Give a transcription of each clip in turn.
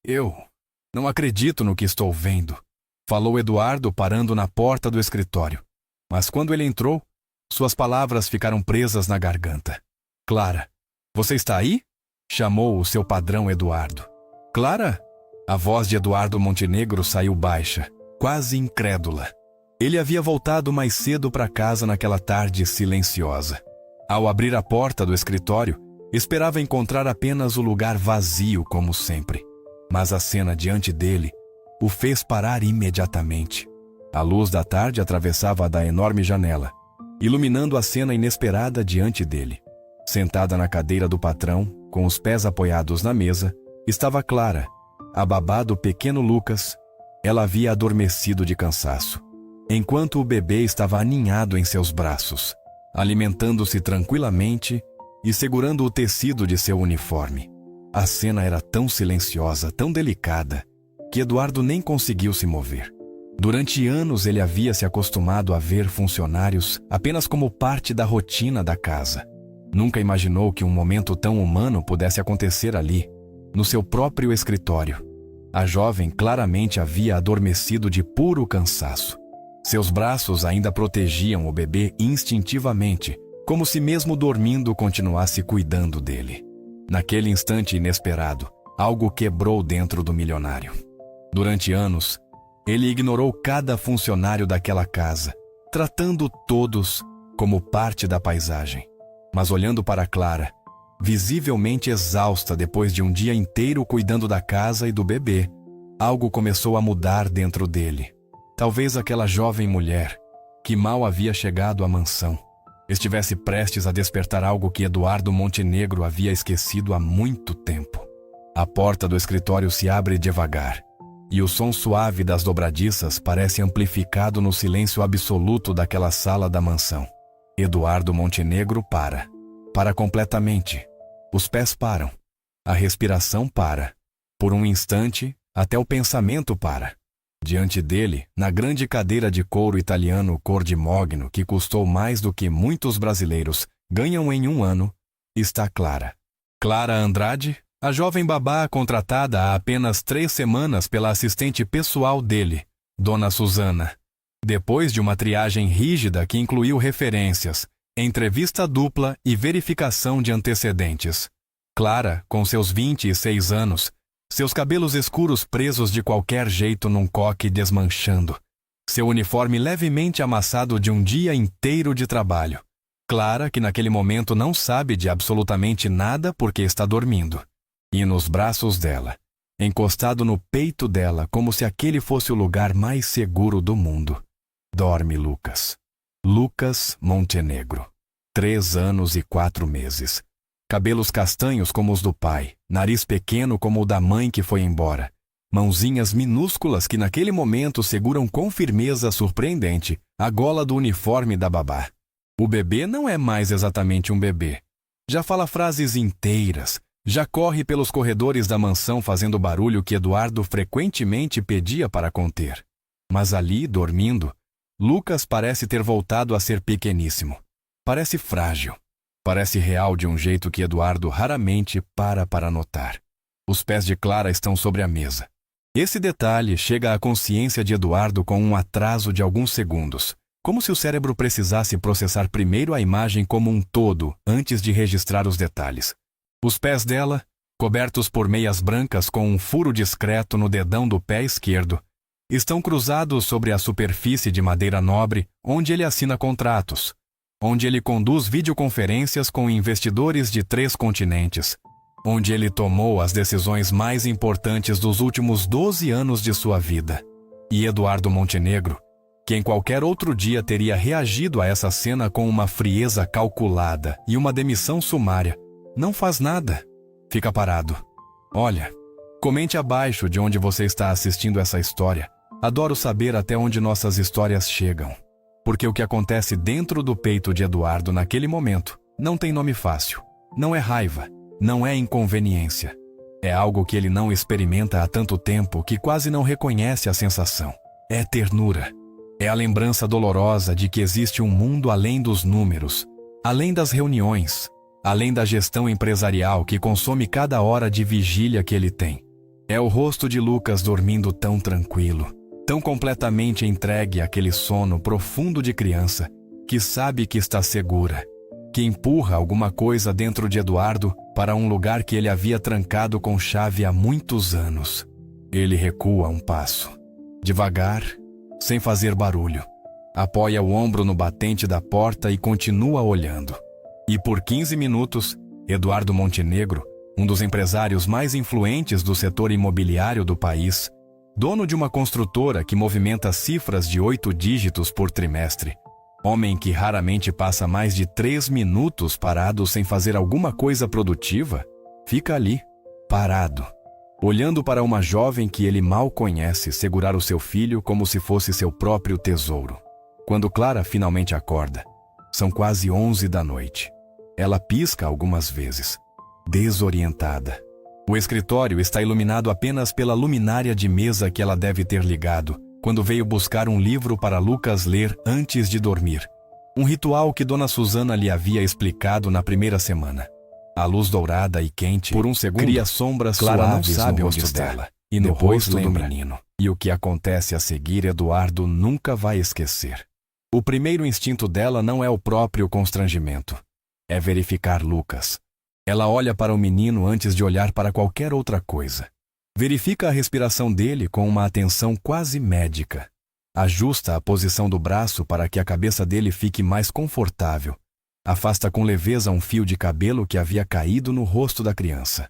Eu não acredito no que estou vendo, falou Eduardo parando na porta do escritório. Mas quando ele entrou, suas palavras ficaram presas na garganta. Clara, você está aí? Chamou o seu padrão Eduardo. Clara? A voz de Eduardo Montenegro saiu baixa, quase incrédula. Ele havia voltado mais cedo para casa naquela tarde silenciosa. Ao abrir a porta do escritório, esperava encontrar apenas o lugar vazio como sempre. Mas a cena diante dele o fez parar imediatamente. A luz da tarde atravessava da enorme janela, iluminando a cena inesperada diante dele. Sentada na cadeira do patrão, com os pés apoiados na mesa, estava Clara, a babá do pequeno Lucas. Ela havia adormecido de cansaço, enquanto o bebê estava aninhado em seus braços, alimentando-se tranquilamente e segurando o tecido de seu uniforme. A cena era tão silenciosa, tão delicada, que Eduardo nem conseguiu se mover. Durante anos ele havia se acostumado a ver funcionários apenas como parte da rotina da casa. Nunca imaginou que um momento tão humano pudesse acontecer ali, no seu próprio escritório. A jovem claramente havia adormecido de puro cansaço. Seus braços ainda protegiam o bebê instintivamente, como se mesmo dormindo continuasse cuidando dele. Naquele instante inesperado, algo quebrou dentro do milionário. Durante anos, ele ignorou cada funcionário daquela casa, tratando todos como parte da paisagem. Mas olhando para Clara, visivelmente exausta depois de um dia inteiro cuidando da casa e do bebê, algo começou a mudar dentro dele. Talvez aquela jovem mulher, que mal havia chegado à mansão, estivesse prestes a despertar algo que Eduardo Montenegro havia esquecido há muito tempo. A porta do escritório se abre devagar, e o som suave das dobradiças parece amplificado no silêncio absoluto daquela sala da mansão. Eduardo Montenegro para completamente. Os pés param, a respiração para. Por um instante, até o pensamento para. Diante dele, na grande cadeira de couro italiano cor de mogno que custou mais do que muitos brasileiros ganham em um ano, está Clara. Clara Andrade, a jovem babá contratada há apenas 3 semanas pela assistente pessoal dele, Dona Susana. Depois de uma triagem rígida que incluiu referências, entrevista dupla e verificação de antecedentes. Clara, com seus 26 anos, seus cabelos escuros presos de qualquer jeito num coque desmanchando. Seu uniforme levemente amassado de um dia inteiro de trabalho. Clara, que naquele momento não sabe de absolutamente nada porque está dormindo. E nos braços dela, encostado no peito dela como se aquele fosse o lugar mais seguro do mundo, dorme Lucas. Lucas Montenegro. 3 anos e 4 meses. Cabelos castanhos como os do pai, nariz pequeno como o da mãe que foi embora, mãozinhas minúsculas que naquele momento seguram com firmeza surpreendente a gola do uniforme da babá. O bebê não é mais exatamente um bebê. Já fala frases inteiras, já corre pelos corredores da mansão fazendo o barulho que Eduardo frequentemente pedia para conter. Mas ali, dormindo, Lucas parece ter voltado a ser pequeníssimo. Parece frágil. Parece real de um jeito que Eduardo raramente para notar. Os pés de Clara estão sobre a mesa. Esse detalhe chega à consciência de Eduardo com um atraso de alguns segundos, como se o cérebro precisasse processar primeiro a imagem como um todo antes de registrar os detalhes. Os pés dela, cobertos por meias brancas com um furo discreto no dedão do pé esquerdo, estão cruzados sobre a superfície de madeira nobre onde ele assina contratos, onde ele conduz videoconferências com investidores de 3 continentes, onde ele tomou as decisões mais importantes dos últimos 12 anos de sua vida. E Eduardo Montenegro, que em qualquer outro dia teria reagido a essa cena com uma frieza calculada e uma demissão sumária, não faz nada. Fica parado. Olha, comente abaixo de onde você está assistindo essa história. Adoro saber até onde nossas histórias chegam. Porque o que acontece dentro do peito de Eduardo naquele momento não tem nome fácil. Não é raiva, não é inconveniência. É algo que ele não experimenta há tanto tempo que quase não reconhece a sensação. É ternura. É a lembrança dolorosa de que existe um mundo além dos números, além das reuniões, além da gestão empresarial que consome cada hora de vigília que ele tem. É o rosto de Lucas dormindo tão tranquilo, tão completamente entregue àquele sono profundo de criança, que sabe que está segura, que empurra alguma coisa dentro de Eduardo para um lugar que ele havia trancado com chave há muitos anos. Ele recua um passo, devagar, sem fazer barulho. Apoia o ombro no batente da porta e continua olhando. E por 15 minutos, Eduardo Montenegro, um dos empresários mais influentes do setor imobiliário do país, dono de uma construtora que movimenta cifras de 8 dígitos por trimestre, homem que raramente passa mais de 3 minutos parado sem fazer alguma coisa produtiva, fica ali, parado, olhando para uma jovem que ele mal conhece segurar o seu filho como se fosse seu próprio tesouro. Quando Clara finalmente acorda, são quase 11 da noite. Ela pisca algumas vezes, desorientada. O escritório está iluminado apenas pela luminária de mesa que ela deve ter ligado quando veio buscar um livro para Lucas ler antes de dormir. Um ritual que Dona Susana lhe havia explicado na primeira semana. A luz dourada e quente, por um segundo, cria sombras suaves no rosto dela e no rosto do menino. E o que acontece a seguir, Eduardo nunca vai esquecer. O primeiro instinto dela não é o próprio constrangimento. É verificar Lucas. Ela olha para o menino antes de olhar para qualquer outra coisa. Verifica a respiração dele com uma atenção quase médica. Ajusta a posição do braço para que a cabeça dele fique mais confortável. Afasta com leveza um fio de cabelo que havia caído no rosto da criança.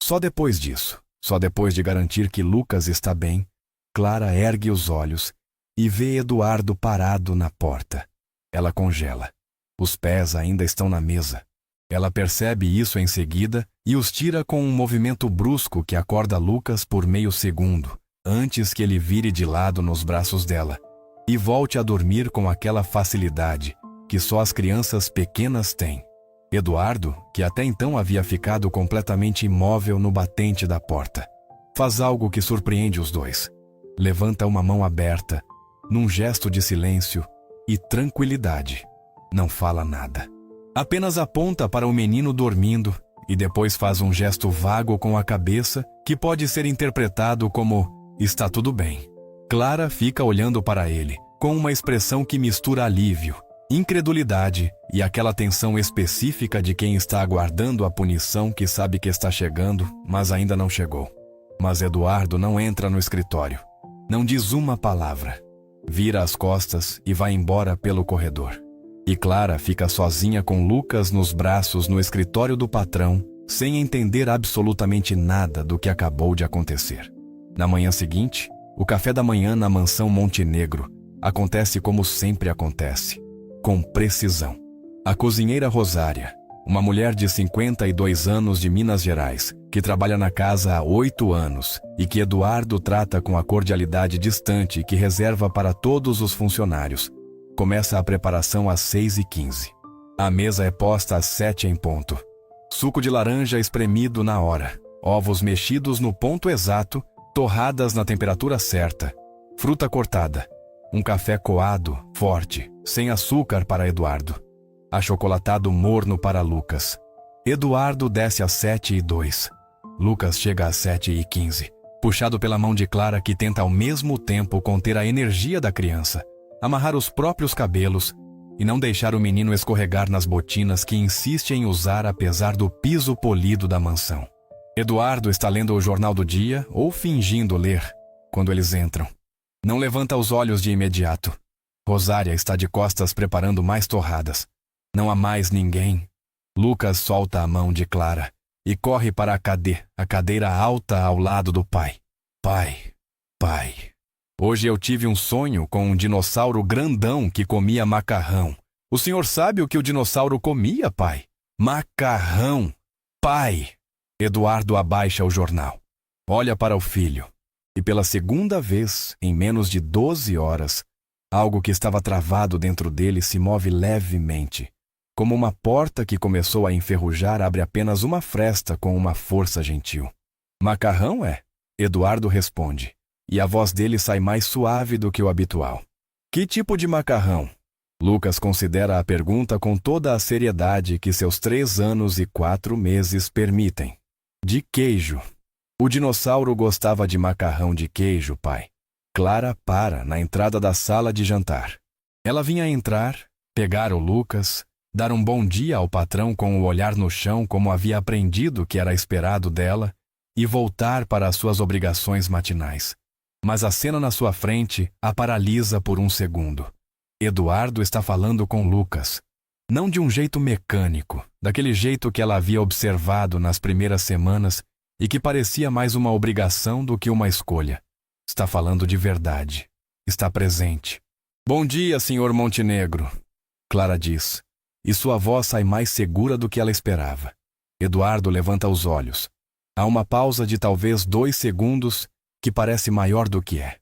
Só depois disso, só depois de garantir que Lucas está bem, Clara ergue os olhos e vê Eduardo parado na porta. Ela congela. Os pés ainda estão na mesa. Ela percebe isso em seguida e os tira com um movimento brusco que acorda Lucas por meio segundo, antes que ele vire de lado nos braços dela e volte a dormir com aquela facilidade que só as crianças pequenas têm. Eduardo, que até então havia ficado completamente imóvel no batente da porta, faz algo que surpreende os dois. Levanta uma mão aberta, num gesto de silêncio e tranquilidade. Não fala nada. Apenas aponta para o menino dormindo e depois faz um gesto vago com a cabeça que pode ser interpretado como "está tudo bem". Clara fica olhando para ele, com uma expressão que mistura alívio, incredulidade e aquela tensão específica de quem está aguardando a punição que sabe que está chegando, mas ainda não chegou. Mas Eduardo não entra no escritório. Não diz uma palavra. Vira as costas e vai embora pelo corredor. E Clara fica sozinha com Lucas nos braços no escritório do patrão, sem entender absolutamente nada do que acabou de acontecer. Na manhã seguinte, o café da manhã na mansão Montenegro acontece como sempre acontece, com precisão. A cozinheira Rosária, uma mulher de 52 anos de Minas Gerais, que trabalha na casa há 8 anos e que Eduardo trata com a cordialidade distante que reserva para todos os funcionários, começa a preparação às 6h15. A mesa é posta às 7 em ponto. Suco de laranja espremido na hora, ovos mexidos no ponto exato, torradas na temperatura certa, fruta cortada, um café coado, forte, sem açúcar para Eduardo, achocolatado morno para Lucas. Eduardo desce às 7h02. Lucas chega às 7h15, puxado pela mão de Clara que tenta ao mesmo tempo conter a energia da criança, amarrar os próprios cabelos e não deixar o menino escorregar nas botinas que insiste em usar apesar do piso polido da mansão. Eduardo está lendo o jornal do dia ou fingindo ler quando eles entram. Não levanta os olhos de imediato. Rosária está de costas preparando mais torradas. Não há mais ninguém. Lucas solta a mão de Clara e corre para a cadeira alta ao lado do pai. Pai. Hoje eu tive um sonho com um dinossauro grandão que comia macarrão. O senhor sabe o que o dinossauro comia, pai? Macarrão. Pai. Eduardo abaixa o jornal. Olha para o filho. E pela segunda vez, em menos de 12 horas, algo que estava travado dentro dele se move levemente. Como uma porta que começou a enferrujar abre apenas uma fresta com uma força gentil. Macarrão é? Eduardo responde. E a voz dele sai mais suave do que o habitual. Que tipo de macarrão? Lucas considera a pergunta com toda a seriedade que seus 3 anos e 4 meses permitem. De queijo. O dinossauro gostava de macarrão de queijo, pai. Clara para na entrada da sala de jantar. Ela vinha entrar, pegar o Lucas, dar um bom dia ao patrão com o olhar no chão como havia aprendido que era esperado dela e voltar para as suas obrigações matinais. Mas a cena na sua frente a paralisa por um segundo. Eduardo está falando com Lucas. Não de um jeito mecânico, daquele jeito que ela havia observado nas primeiras semanas e que parecia mais uma obrigação do que uma escolha. Está falando de verdade. Está presente. Bom dia, Sr. Montenegro, Clara diz, e sua voz sai mais segura do que ela esperava. Eduardo levanta os olhos. Há uma pausa de talvez 2 segundos que parece maior do que é.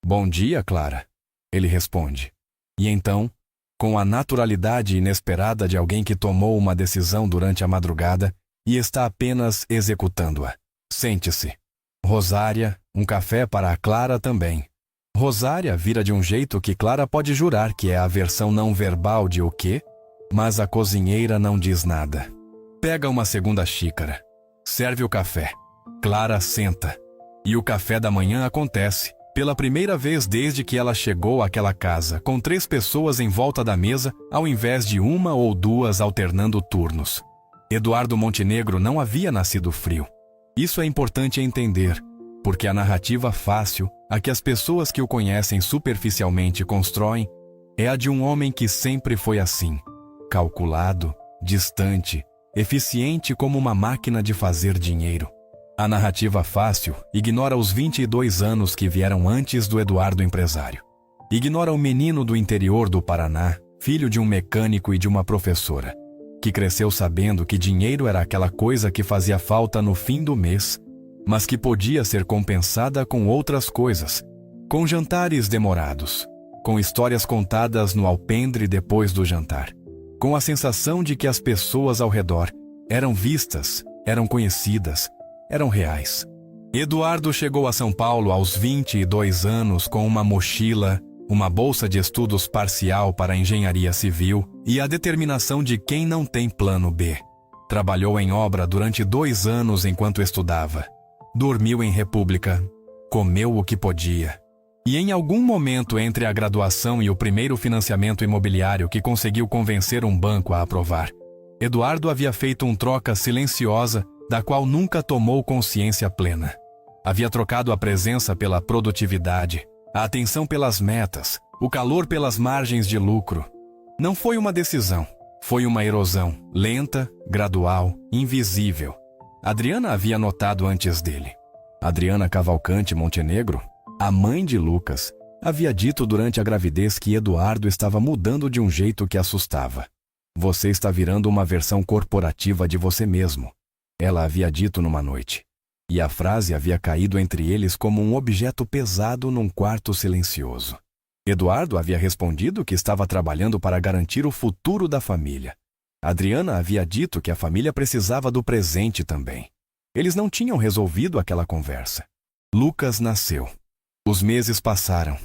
Bom dia, Clara, ele responde. E então, com a naturalidade inesperada de alguém que tomou uma decisão durante a madrugada e está apenas executando-a. Sente-se. Rosária, um café para a Clara também. Rosária vira de um jeito que Clara pode jurar que é a versão não verbal de o quê? Mas a cozinheira não diz nada. Pega uma segunda xícara. Serve o café. Clara senta. E o café da manhã acontece, pela primeira vez desde que ela chegou àquela casa, com 3 pessoas em volta da mesa, ao invés de 1 ou 2 alternando turnos. Eduardo Montenegro não havia nascido frio. Isso é importante entender, porque a narrativa fácil, a que as pessoas que o conhecem superficialmente constroem, é a de um homem que sempre foi assim, calculado, distante, eficiente como uma máquina de fazer dinheiro. A narrativa fácil ignora os 22 anos que vieram antes do Eduardo empresário. Ignora o menino do interior do Paraná, filho de um mecânico e de uma professora, que cresceu sabendo que dinheiro era aquela coisa que fazia falta no fim do mês, mas que podia ser compensada com outras coisas, com jantares demorados, com histórias contadas no alpendre depois do jantar, com a sensação de que as pessoas ao redor eram vistas, eram conhecidas, eram reais. Eduardo chegou a São Paulo aos 22 anos com uma mochila, uma bolsa de estudos parcial para engenharia civil e a determinação de quem não tem plano B. Trabalhou em obra durante 2 anos enquanto estudava. Dormiu em república. Comeu o que podia. E em algum momento entre a graduação e o primeiro financiamento imobiliário que conseguiu convencer um banco a aprovar, Eduardo havia feito uma troca silenciosa da qual nunca tomou consciência plena. Havia trocado a presença pela produtividade, a atenção pelas metas, o calor pelas margens de lucro. Não foi uma decisão, foi uma erosão, lenta, gradual, invisível. Adriana havia notado antes dele. Adriana Cavalcante Montenegro, a mãe de Lucas, havia dito durante a gravidez que Eduardo estava mudando de um jeito que assustava. Você está virando uma versão corporativa de você mesmo, ela havia dito numa noite. E a frase havia caído entre eles como um objeto pesado num quarto silencioso. Eduardo havia respondido que estava trabalhando para garantir o futuro da família. Adriana havia dito que a família precisava do presente também. Eles não tinham resolvido aquela conversa. Lucas nasceu. Os meses passaram.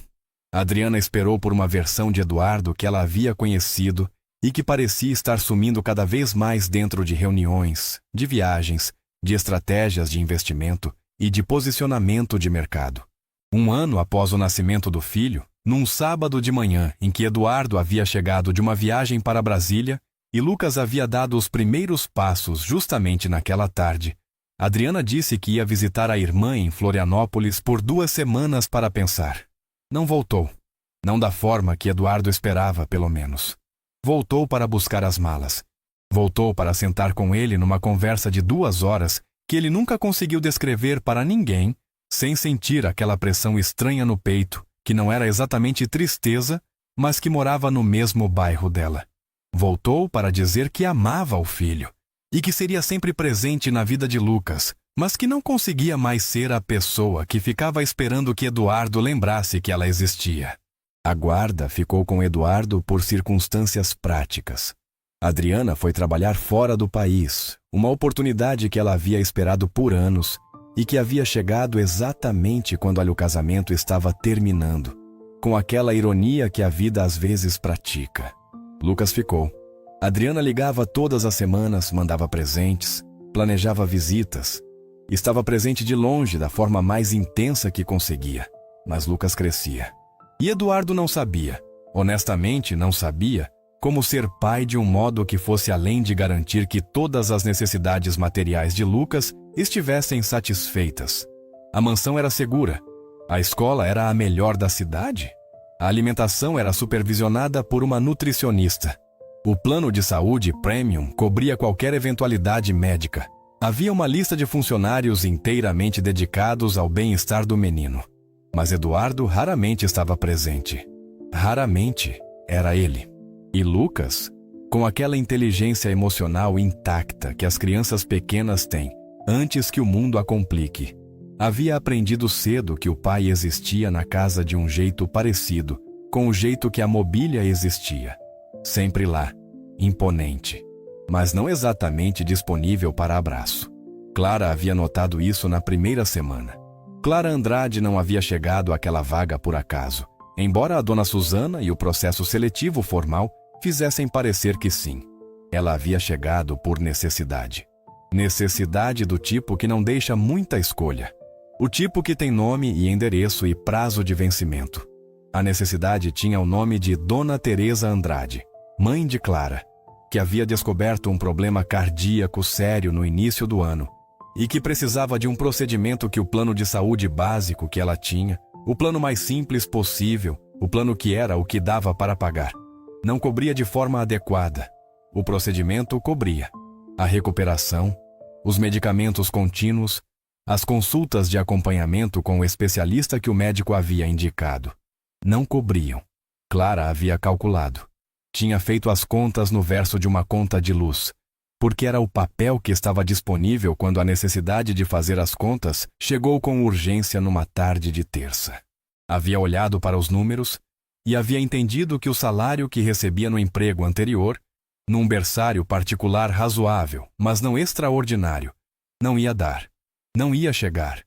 Adriana esperou por uma versão de Eduardo que ela havia conhecido e que parecia estar sumindo cada vez mais dentro de reuniões, de viagens, de estratégias de investimento e de posicionamento de mercado. 1 ano após o nascimento do filho, num sábado de manhã em que Eduardo havia chegado de uma viagem para Brasília e Lucas havia dado os primeiros passos justamente naquela tarde, Adriana disse que ia visitar a irmã em Florianópolis por 2 semanas para pensar. Não voltou. Não da forma que Eduardo esperava, pelo menos. Voltou para buscar as malas. Voltou para sentar com ele numa conversa de 2 horas que ele nunca conseguiu descrever para ninguém, sem sentir aquela pressão estranha no peito, que não era exatamente tristeza, mas que morava no mesmo bairro dela. Voltou para dizer que amava o filho e que seria sempre presente na vida de Lucas, mas que não conseguia mais ser a pessoa que ficava esperando que Eduardo lembrasse que ela existia. A guarda ficou com Eduardo por circunstâncias práticas. Adriana foi trabalhar fora do país, uma oportunidade que ela havia esperado por anos e que havia chegado exatamente quando o casamento estava terminando, com aquela ironia que a vida às vezes pratica. Lucas ficou. Adriana ligava todas as semanas, mandava presentes, planejava visitas. Estava presente de longe, da forma mais intensa que conseguia. Mas Lucas crescia. E Eduardo não sabia, honestamente não sabia, como ser pai de um modo que fosse além de garantir que todas as necessidades materiais de Lucas estivessem satisfeitas. A mansão era segura. A escola era a melhor da cidade. A alimentação era supervisionada por uma nutricionista. O plano de saúde premium cobria qualquer eventualidade médica. Havia uma lista de funcionários inteiramente dedicados ao bem-estar do menino. Mas Eduardo raramente estava presente. Raramente era ele. E Lucas, com aquela inteligência emocional intacta que as crianças pequenas têm, antes que o mundo a complique, havia aprendido cedo que o pai existia na casa de um jeito parecido com o jeito que a mobília existia. Sempre lá, imponente, mas não exatamente disponível para abraço. Clara havia notado isso na primeira semana. Clara Andrade não havia chegado àquela vaga por acaso, embora a dona Susana e o processo seletivo formal fizessem parecer que sim. Ela havia chegado por necessidade. Necessidade do tipo que não deixa muita escolha. O tipo que tem nome e endereço e prazo de vencimento. A necessidade tinha o nome de Dona Teresa Andrade, mãe de Clara, que havia descoberto um problema cardíaco sério no início do ano e que precisava de um procedimento que o plano de saúde básico que ela tinha, o plano mais simples possível, o plano que era o que dava para pagar, não cobria de forma adequada. O procedimento cobria a recuperação, os medicamentos contínuos, as consultas de acompanhamento com o especialista que o médico havia indicado. Não cobriam. Clara havia calculado. Tinha feito as contas no verso de uma conta de luz, porque era o papel que estava disponível quando a necessidade de fazer as contas chegou com urgência numa tarde de terça. Havia olhado para os números e havia entendido que o salário que recebia no emprego anterior, num berçário particular razoável, mas não extraordinário, não ia dar, não ia chegar,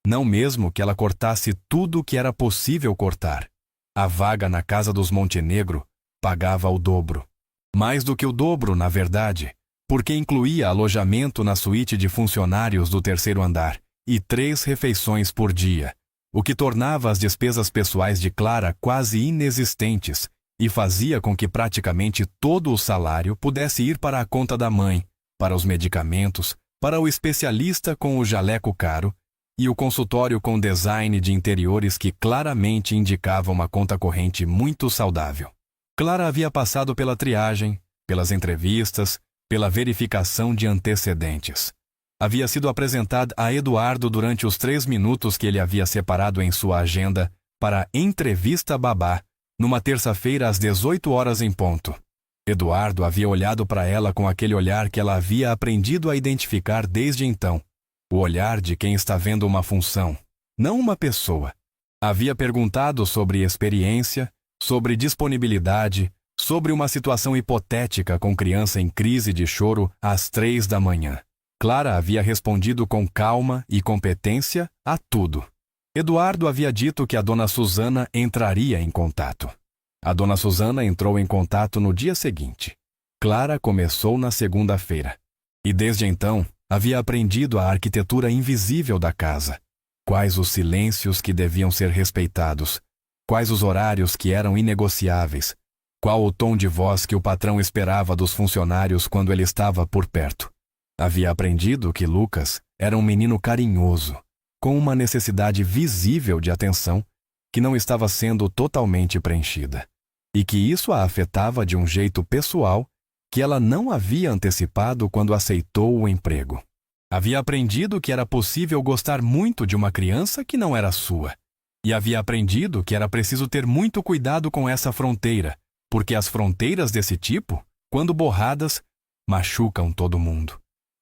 não mesmo que ela cortasse tudo o que era possível cortar. A vaga na casa dos Montenegro pagava o dobro. Mais do que o dobro, na verdade, porque incluía alojamento na suíte de funcionários do terceiro andar e 3 refeições por dia, o que tornava as despesas pessoais de Clara quase inexistentes e fazia com que praticamente todo o salário pudesse ir para a conta da mãe, para os medicamentos, para o especialista com o jaleco caro e o consultório com design de interiores que claramente indicava uma conta corrente muito saudável. Clara havia passado pela triagem, pelas entrevistas, pela verificação de antecedentes. Havia sido apresentada a Eduardo durante os 3 minutos que ele havia separado em sua agenda para a entrevista babá, numa terça-feira às 18 horas em ponto. Eduardo havia olhado para ela com aquele olhar que ela havia aprendido a identificar desde então. O olhar de quem está vendo uma função, não uma pessoa. Havia perguntado sobre experiência, sobre disponibilidade, sobre uma situação hipotética com criança em crise de choro às 3 da manhã. Clara havia respondido com calma e competência a tudo. Eduardo havia dito que a dona Susana entraria em contato. A dona Susana entrou em contato no dia seguinte. Clara começou na segunda-feira. E desde então, havia aprendido a arquitetura invisível da casa. Quais os silêncios que deviam ser respeitados, quais os horários que eram inegociáveis, qual o tom de voz que o patrão esperava dos funcionários quando ele estava por perto. Havia aprendido que Lucas era um menino carinhoso, com uma necessidade visível de atenção que não estava sendo totalmente preenchida, e que isso a afetava de um jeito pessoal que ela não havia antecipado quando aceitou o emprego. Havia aprendido que era possível gostar muito de uma criança que não era sua, e havia aprendido que era preciso ter muito cuidado com essa fronteira, porque as fronteiras desse tipo, quando borradas, machucam todo mundo.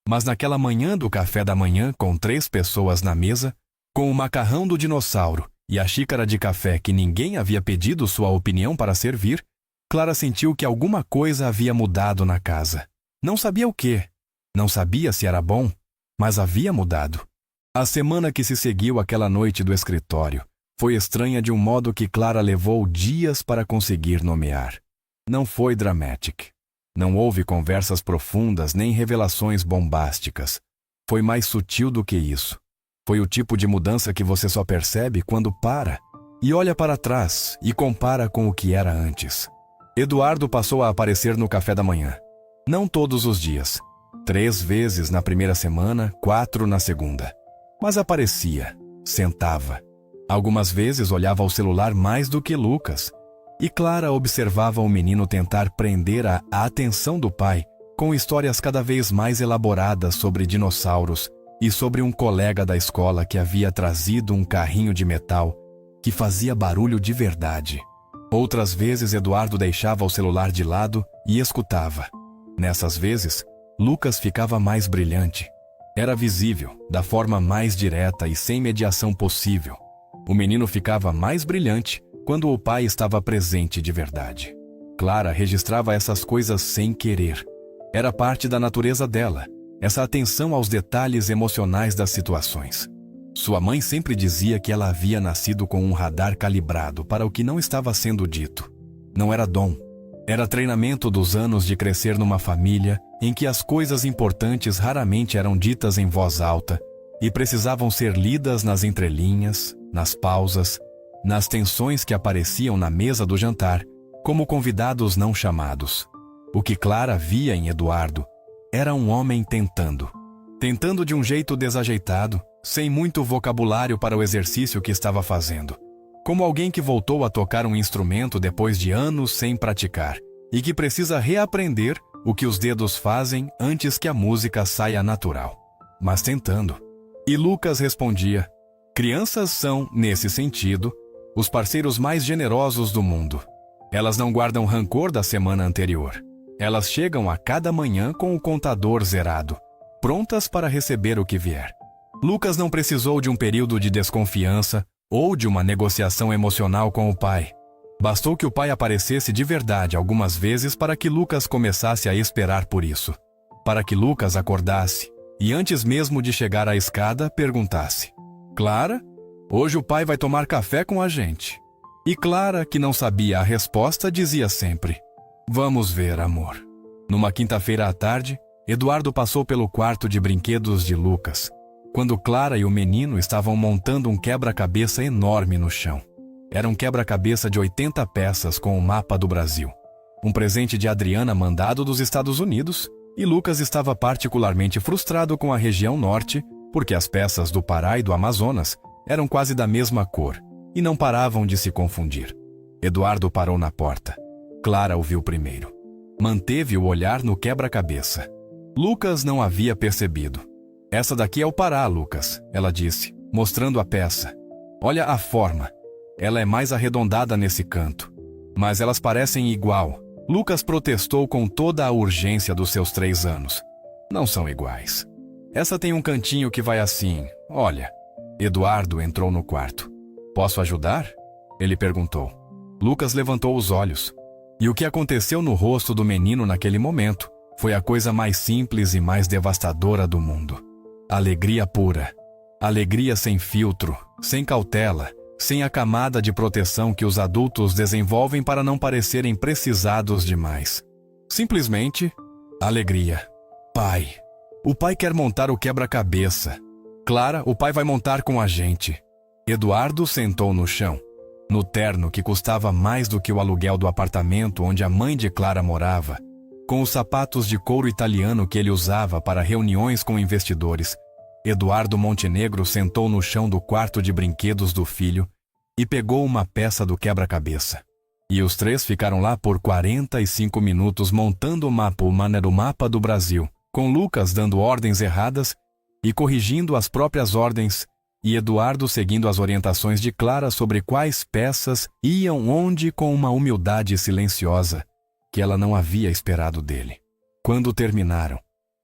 Mas naquela manhã do café da manhã, com 3 pessoas na mesa, com o macarrão do dinossauro e a xícara de café que ninguém havia pedido sua opinião para servir, Clara sentiu que alguma coisa havia mudado na casa. Não sabia o quê, não sabia se era bom, mas havia mudado. A semana que se seguiu àquela noite do escritório foi estranha de um modo que Clara levou dias para conseguir nomear. Não foi dramatic. Não houve conversas profundas nem revelações bombásticas. Foi mais sutil do que isso. Foi o tipo de mudança que você só percebe quando para e olha para trás e compara com o que era antes. Eduardo passou a aparecer no café da manhã. Não todos os dias. 3 vezes na primeira semana, 4 na segunda. Mas aparecia, sentava. Algumas vezes olhava ao celular mais do que Lucas. E Clara observava o menino tentar prender a atenção do pai com histórias cada vez mais elaboradas sobre dinossauros e sobre um colega da escola que havia trazido um carrinho de metal que fazia barulho de verdade. Outras vezes Eduardo deixava o celular de lado e escutava. Nessas vezes, Lucas ficava mais brilhante. Era visível, da forma mais direta e sem mediação possível. O menino ficava mais brilhante quando o pai estava presente de verdade. Clara registrava essas coisas sem querer. Era parte da natureza dela, essa atenção aos detalhes emocionais das situações. Sua mãe sempre dizia que ela havia nascido com um radar calibrado para o que não estava sendo dito. Não era dom. Era treinamento dos anos de crescer numa família em que as coisas importantes raramente eram ditas em voz alta e precisavam ser lidas nas entrelinhas, nas pausas, nas tensões que apareciam na mesa do jantar, como convidados não chamados. O que Clara via em Eduardo era um homem tentando. Tentando de um jeito desajeitado, sem muito vocabulário para o exercício que estava fazendo. Como alguém que voltou a tocar um instrumento depois de anos sem praticar e que precisa reaprender o que os dedos fazem antes que a música saia natural. Mas tentando. E Lucas respondia: crianças são, nesse sentido, os parceiros mais generosos do mundo. Elas não guardam rancor da semana anterior. Elas chegam a cada manhã com o contador zerado, prontas para receber o que vier. Lucas não precisou de um período de desconfiança ou de uma negociação emocional com o pai. Bastou que o pai aparecesse de verdade algumas vezes para que Lucas começasse a esperar por isso. Para que Lucas acordasse e antes mesmo de chegar à escada perguntasse: Clara, hoje o pai vai tomar café com a gente. E Clara, que não sabia a resposta, dizia sempre: vamos ver, amor. Numa quinta-feira à tarde, Eduardo passou pelo quarto de brinquedos de Lucas, quando Clara e o menino estavam montando um quebra-cabeça enorme no chão. Era um quebra-cabeça de 80 peças com o mapa do Brasil. Um presente de Adriana mandado dos Estados Unidos, e Lucas estava particularmente frustrado com a região norte, porque as peças do Pará e do Amazonas eram quase da mesma cor e não paravam de se confundir. Eduardo parou na porta. Clara o viu primeiro. Manteve o olhar no quebra-cabeça. Lucas não havia percebido. Essa daqui é o Pará, Lucas, ela disse, mostrando a peça. Olha a forma. Ela é mais arredondada nesse canto. Mas elas parecem igual. Lucas protestou com toda a urgência dos seus 3 anos. Não são iguais. Essa tem um cantinho que vai assim, olha. Eduardo entrou no quarto. Posso ajudar? Ele perguntou. Lucas levantou os olhos. E o que aconteceu no rosto do menino naquele momento foi a coisa mais simples e mais devastadora do mundo. Alegria pura. Alegria sem filtro, sem cautela, sem a camada de proteção que os adultos desenvolvem para não parecerem precisados demais. Simplesmente, alegria. Pai. O pai quer montar o quebra-cabeça. Clara, o pai vai montar com a gente. Eduardo sentou no chão, no terno que custava mais do que o aluguel do apartamento onde a mãe de Clara morava, com os sapatos de couro italiano que ele usava para reuniões com investidores. Eduardo Montenegro sentou no chão do quarto de brinquedos do filho e pegou uma peça do quebra-cabeça. E os 3 ficaram lá por 45 minutos montando o mapa do Brasil, com Lucas dando ordens erradas e corrigindo as próprias ordens, e Eduardo seguindo as orientações de Clara sobre quais peças iam onde com uma humildade silenciosa que ela não havia esperado dele. Quando terminaram,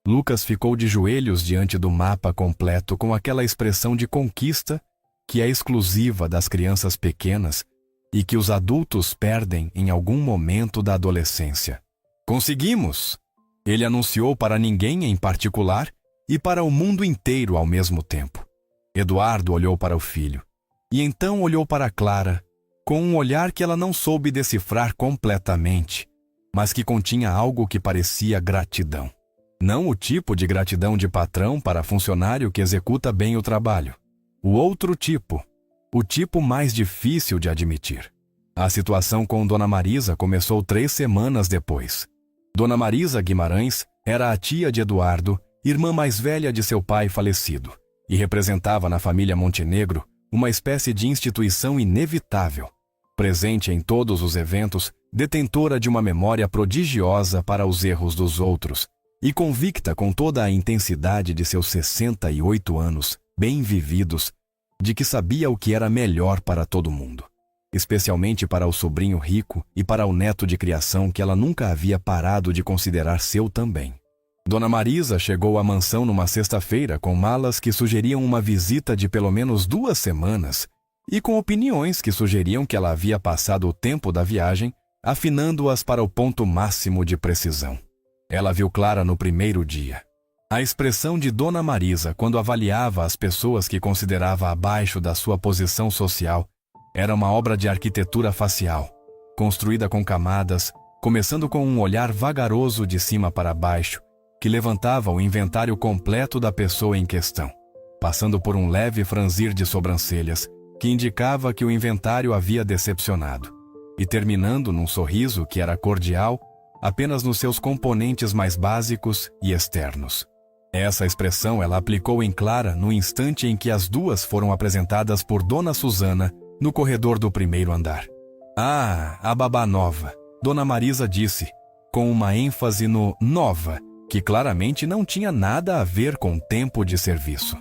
Lucas ficou de joelhos diante do mapa completo com aquela expressão de conquista que é exclusiva das crianças pequenas e que os adultos perdem em algum momento da adolescência. Conseguimos! Ele anunciou para ninguém em particular e para o mundo inteiro ao mesmo tempo. Eduardo olhou para o filho e então olhou para Clara com um olhar que ela não soube decifrar completamente, mas que continha algo que parecia gratidão. Não o tipo de gratidão de patrão para funcionário que executa bem o trabalho. O outro tipo, o tipo mais difícil de admitir. A situação com Dona Marisa começou 3 semanas depois. Dona Marisa Guimarães era a tia de Eduardo, irmã mais velha de seu pai falecido, e representava na família Montenegro uma espécie de instituição inevitável, presente em todos os eventos, detentora de uma memória prodigiosa para os erros dos outros, e convicta com toda a intensidade de seus 68 anos, bem vividos, de que sabia o que era melhor para todo mundo, especialmente para o sobrinho rico e para o neto de criação que ela nunca havia parado de considerar seu também. Dona Marisa chegou à mansão numa sexta-feira com malas que sugeriam uma visita de pelo menos 2 semanas e com opiniões que sugeriam que ela havia passado o tempo da viagem afinando-as para o ponto máximo de precisão. Ela viu Clara no primeiro dia. A expressão de Dona Marisa quando avaliava as pessoas que considerava abaixo da sua posição social era uma obra de arquitetura facial, construída com camadas, começando com um olhar vagaroso de cima para baixo, que levantava o inventário completo da pessoa em questão, passando por um leve franzir de sobrancelhas, que indicava que o inventário havia decepcionado, e terminando num sorriso que era cordial apenas nos seus componentes mais básicos e externos. Essa expressão ela aplicou em Clara no instante em que as duas foram apresentadas por Dona Susana no corredor do primeiro andar. "Ah, a babá nova", Dona Marisa disse, com uma ênfase no "nova", que claramente não tinha nada a ver com tempo de serviço.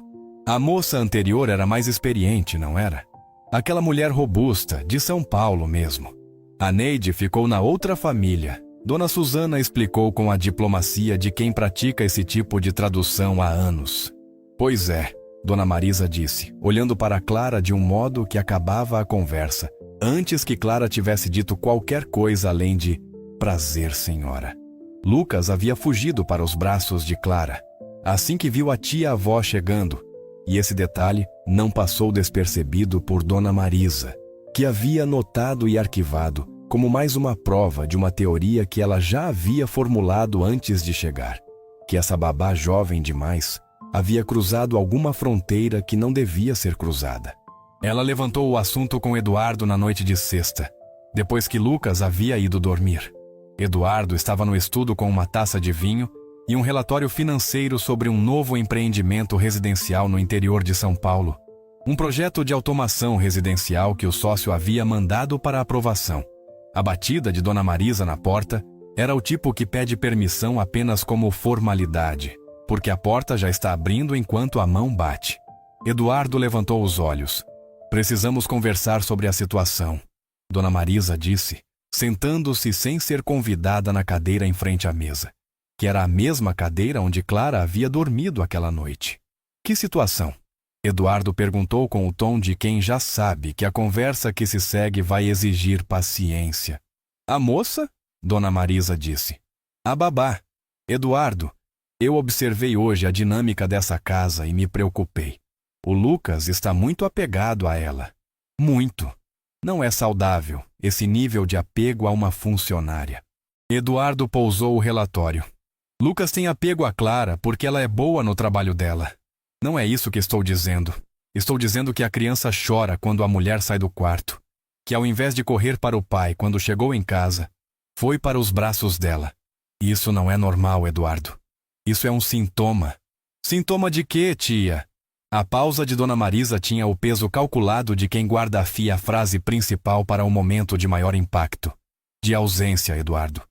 A moça anterior era mais experiente, não era? Aquela mulher robusta, de São Paulo mesmo. A Neide ficou na outra família. Dona Susana explicou com a diplomacia de quem pratica esse tipo de tradução há anos. "Pois é", Dona Marisa disse, olhando para Clara de um modo que acabava a conversa, antes que Clara tivesse dito qualquer coisa além de "prazer, senhora". Lucas havia fugido para os braços de Clara, assim que viu a tia-avó chegando, e esse detalhe não passou despercebido por Dona Marisa, que havia notado e arquivado como mais uma prova de uma teoria que ela já havia formulado antes de chegar, que essa babá jovem demais havia cruzado alguma fronteira que não devia ser cruzada. Ela levantou o assunto com Eduardo na noite de sexta, depois que Lucas havia ido dormir. Eduardo estava no estudo com uma taça de vinho e um relatório financeiro sobre um novo empreendimento residencial no interior de São Paulo, um projeto de automação residencial que o sócio havia mandado para aprovação. A batida de Dona Marisa na porta era o tipo que pede permissão apenas como formalidade, porque a porta já está abrindo enquanto a mão bate. Eduardo levantou os olhos. "Precisamos conversar sobre a situação", Dona Marisa disse, sentando-se sem ser convidada na cadeira em frente à mesa, que era a mesma cadeira onde Clara havia dormido aquela noite. "Que situação?" Eduardo perguntou com o tom de quem já sabe que a conversa que se segue vai exigir paciência. "A moça?" Dona Marisa disse. "A babá. Eduardo, eu observei hoje a dinâmica dessa casa e me preocupei. O Lucas está muito apegado a ela. Muito. Não é saudável esse nível de apego a uma funcionária." Eduardo pousou o relatório. "Lucas tem apego a Clara porque ela é boa no trabalho dela. Não é isso que estou dizendo. Estou dizendo que a criança chora quando a mulher sai do quarto. Que ao invés de correr para o pai quando chegou em casa, foi para os braços dela. Isso não é normal, Eduardo. Isso é um sintoma." "Sintoma de quê, tia?" A pausa de Dona Marisa tinha o peso calculado de quem guarda-fia a frase principal para o momento de maior impacto. "De ausência, Eduardo.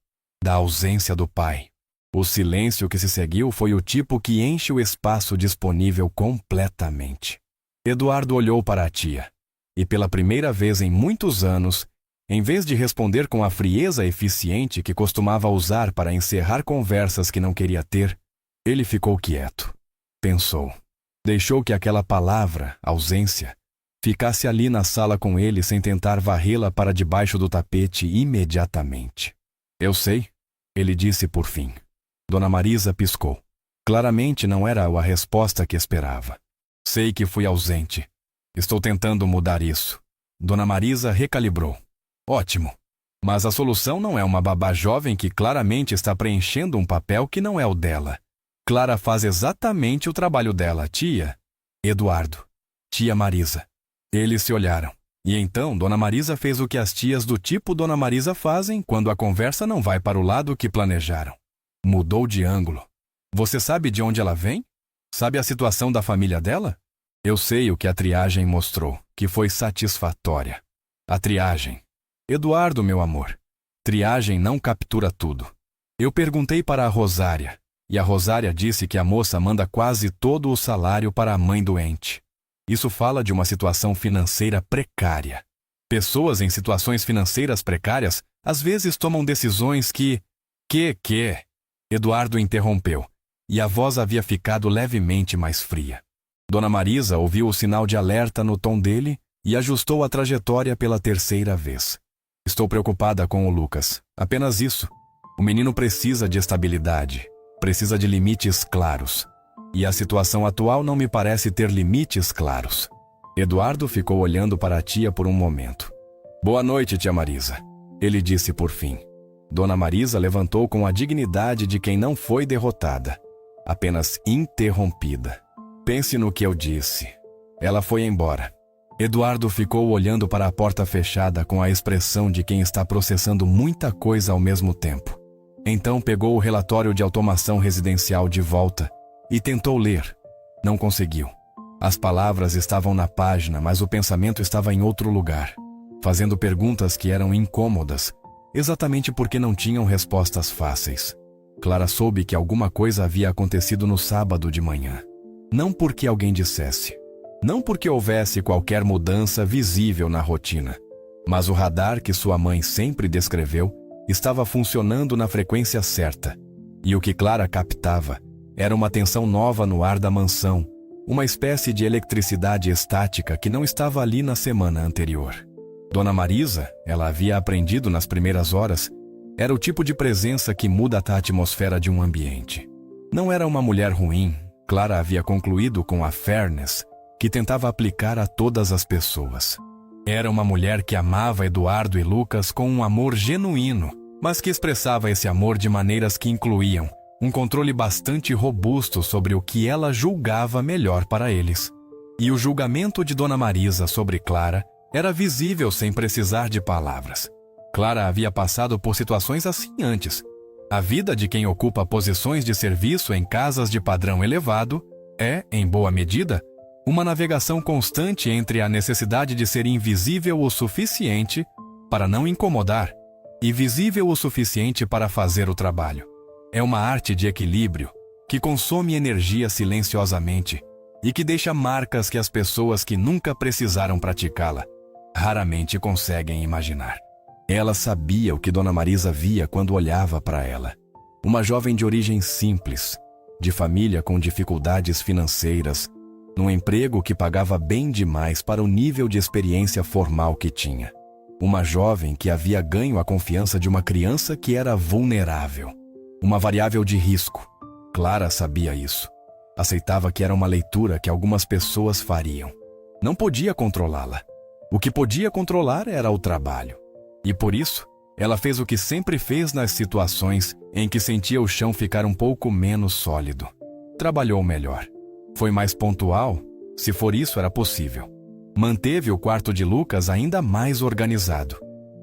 Da ausência do pai." O silêncio que se seguiu foi o tipo que enche o espaço disponível completamente. Eduardo olhou para a tia, e pela primeira vez em muitos anos, em vez de responder com a frieza eficiente que costumava usar para encerrar conversas que não queria ter, ele ficou quieto. Pensou. Deixou que aquela palavra, ausência, ficasse ali na sala com ele sem tentar varrê-la para debaixo do tapete imediatamente. "Eu sei", ele disse por fim. Dona Marisa piscou. Claramente não era a resposta que esperava. "Sei que fui ausente. Estou tentando mudar isso." Dona Marisa recalibrou. "Ótimo. Mas a solução não é uma babá jovem que claramente está preenchendo um papel que não é o dela. Clara faz exatamente o trabalho dela, tia. Eduardo. Tia Marisa. Eles se olharam. E então Dona Marisa fez o que as tias do tipo Dona Marisa fazem quando a conversa não vai para o lado que planejaram. Mudou de ângulo. Você sabe de onde ela vem? Sabe a situação da família dela? Eu sei o que a triagem mostrou, que foi satisfatória. A triagem. Eduardo, meu amor. Triagem não captura tudo. Eu perguntei para a Rosária, e a Rosária disse que a moça manda quase todo o salário para a mãe doente. Isso fala de uma situação financeira precária. Pessoas em situações financeiras precárias às vezes tomam decisões que... Eduardo interrompeu, e a voz havia ficado levemente mais fria. Dona Marisa ouviu o sinal de alerta no tom dele e ajustou a trajetória pela terceira vez. Estou preocupada com o Lucas. Apenas isso. O menino precisa de estabilidade. Precisa de limites claros. E a situação atual não me parece ter limites claros. Eduardo ficou olhando para a tia por um momento. Boa noite, tia Marisa. Ele disse por fim. Dona Marisa levantou com a dignidade de quem não foi derrotada, apenas interrompida. Pense no que eu disse. Ela foi embora. Eduardo ficou olhando para a porta fechada com a expressão de quem está processando muita coisa ao mesmo tempo. Então pegou o relatório de automação residencial de volta e tentou ler. Não conseguiu. As palavras estavam na página, mas o pensamento estava em outro lugar, fazendo perguntas que eram incômodas, exatamente porque não tinham respostas fáceis. Clara soube que alguma coisa havia acontecido no sábado de manhã. Não porque alguém dissesse. Não porque houvesse qualquer mudança visível na rotina. Mas o radar que sua mãe sempre descreveu estava funcionando na frequência certa. E o que Clara captava era uma tensão nova no ar da mansão, uma espécie de eletricidade estática que não estava ali na semana anterior. Dona Marisa, ela havia aprendido nas primeiras horas, era o tipo de presença que muda a atmosfera de um ambiente. Não era uma mulher ruim, Clara havia concluído com a fairness, que tentava aplicar a todas as pessoas. Era uma mulher que amava Eduardo e Lucas com um amor genuíno, mas que expressava esse amor de maneiras que incluíam um controle bastante robusto sobre o que ela julgava melhor para eles. E o julgamento de Dona Marisa sobre Clara era visível sem precisar de palavras. Clara havia passado por situações assim antes. A vida de quem ocupa posições de serviço em casas de padrão elevado é, em boa medida, uma navegação constante entre a necessidade de ser invisível o suficiente para não incomodar e visível o suficiente para fazer o trabalho. É uma arte de equilíbrio que consome energia silenciosamente e que deixa marcas que as pessoas que nunca precisaram praticá-la raramente conseguem imaginar. Ela sabia o que Dona Marisa via quando olhava para ela. Uma jovem de origem simples, de família com dificuldades financeiras, num emprego que pagava bem demais para o nível de experiência formal que tinha. Uma jovem que havia ganho a confiança de uma criança que era vulnerável. Uma variável de risco. Clara sabia isso. Aceitava que era uma leitura que algumas pessoas fariam. Não podia controlá-la. O que podia controlar era o trabalho. E por isso, ela fez o que sempre fez nas situações em que sentia o chão ficar um pouco menos sólido. Trabalhou melhor. Foi mais pontual, se for isso era possível. Manteve o quarto de Lucas ainda mais organizado.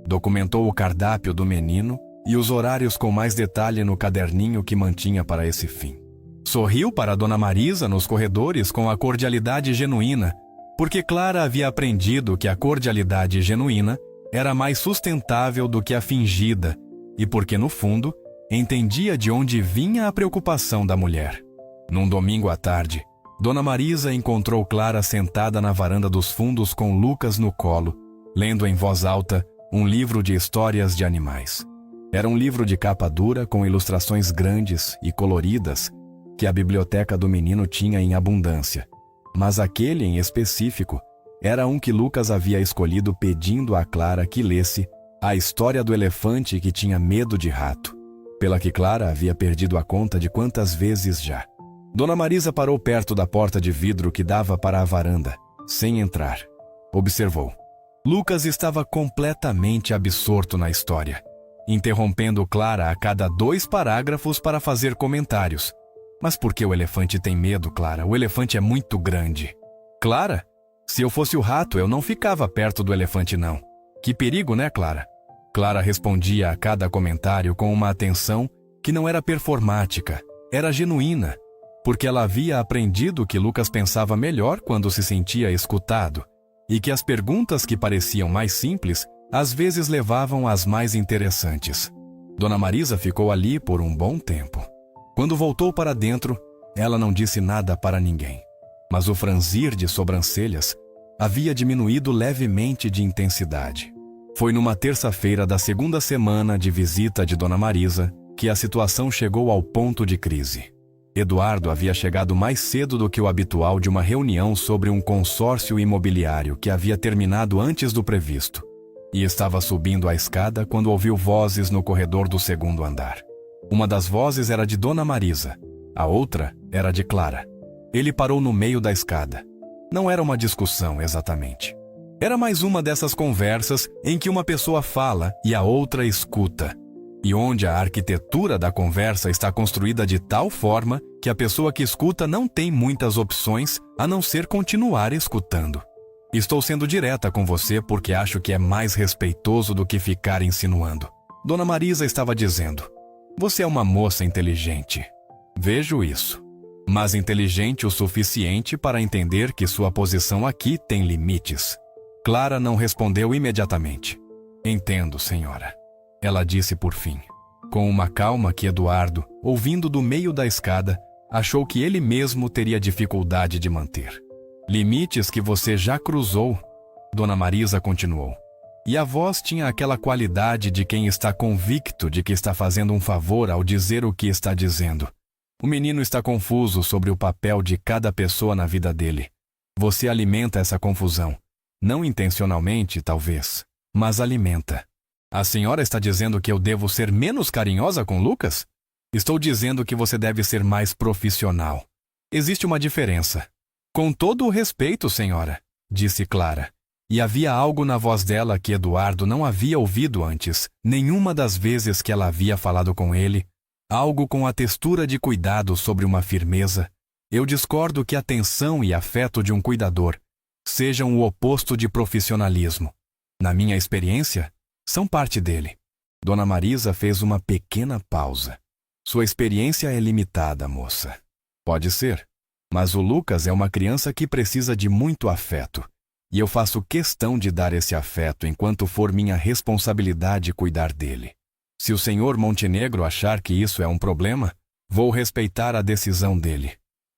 Documentou o cardápio do menino e os horários com mais detalhe no caderninho que mantinha para esse fim. Sorriu para Dona Marisa nos corredores com a cordialidade genuína, porque Clara havia aprendido que a cordialidade genuína era mais sustentável do que a fingida e porque, no fundo, entendia de onde vinha a preocupação da mulher. Num domingo à tarde, Dona Marisa encontrou Clara sentada na varanda dos fundos com Lucas no colo, lendo em voz alta um livro de histórias de animais. Era um livro de capa dura com ilustrações grandes e coloridas que a biblioteca do menino tinha em abundância, mas aquele em específico era um que Lucas havia escolhido pedindo a Clara que lesse a história do elefante que tinha medo de rato, pela que Clara havia perdido a conta de quantas vezes já. Dona Marisa parou perto da porta de vidro que dava para a varanda, sem entrar. Observou. Lucas estava completamente absorto na história, interrompendo Clara a cada 2 parágrafos para fazer comentários, Mas por que o elefante tem medo, Clara? O elefante é muito grande. Clara, se eu fosse o rato, eu não ficava perto do elefante, não. Que perigo, né, Clara? Clara respondia a cada comentário com uma atenção que não era performática, era genuína, porque ela havia aprendido que Lucas pensava melhor quando se sentia escutado, e que as perguntas que pareciam mais simples às vezes levavam às mais interessantes. Dona Marisa ficou ali por um bom tempo. Quando voltou para dentro, ela não disse nada para ninguém, mas o franzir de sobrancelhas havia diminuído levemente de intensidade. Foi numa terça-feira da segunda semana de visita de Dona Marisa que a situação chegou ao ponto de crise. Eduardo havia chegado mais cedo do que o habitual de uma reunião sobre um consórcio imobiliário que havia terminado antes do previsto, e estava subindo a escada quando ouviu vozes no corredor do segundo andar. Uma das vozes era de Dona Marisa, a outra era de Clara. Ele parou no meio da escada. Não era uma discussão exatamente. Era mais uma dessas conversas em que uma pessoa fala e a outra escuta, e onde a arquitetura da conversa está construída de tal forma que a pessoa que escuta não tem muitas opções a não ser continuar escutando. Estou sendo direta com você porque acho que é mais respeitoso do que ficar insinuando. Dona Marisa estava dizendo: você é uma moça inteligente. Vejo isso. Mas inteligente o suficiente para entender que sua posição aqui tem limites. Clara não respondeu imediatamente. Entendo, senhora. Ela disse por fim, com uma calma que Eduardo, ouvindo do meio da escada, achou que ele mesmo teria dificuldade de manter. Limites que você já cruzou, Dona Marisa continuou. E a voz tinha aquela qualidade de quem está convicto de que está fazendo um favor ao dizer o que está dizendo. O menino está confuso sobre o papel de cada pessoa na vida dele. Você alimenta essa confusão. Não intencionalmente, talvez, mas alimenta. A senhora está dizendo que eu devo ser menos carinhosa com Lucas? Estou dizendo que você deve ser mais profissional. Existe uma diferença. Com todo o respeito, senhora, disse Clara. E havia algo na voz dela que Eduardo não havia ouvido antes, nenhuma das vezes que ela havia falado com ele. Algo com a textura de cuidado sobre uma firmeza. Eu discordo que atenção e afeto de um cuidador sejam o oposto de profissionalismo. Na minha experiência, são parte dele. Dona Marisa fez uma pequena pausa. Sua experiência é limitada, moça. Pode ser, mas o Lucas é uma criança que precisa de muito afeto, e eu faço questão de dar esse afeto enquanto for minha responsabilidade cuidar dele. Se o senhor Montenegro achar que isso é um problema, vou respeitar a decisão dele.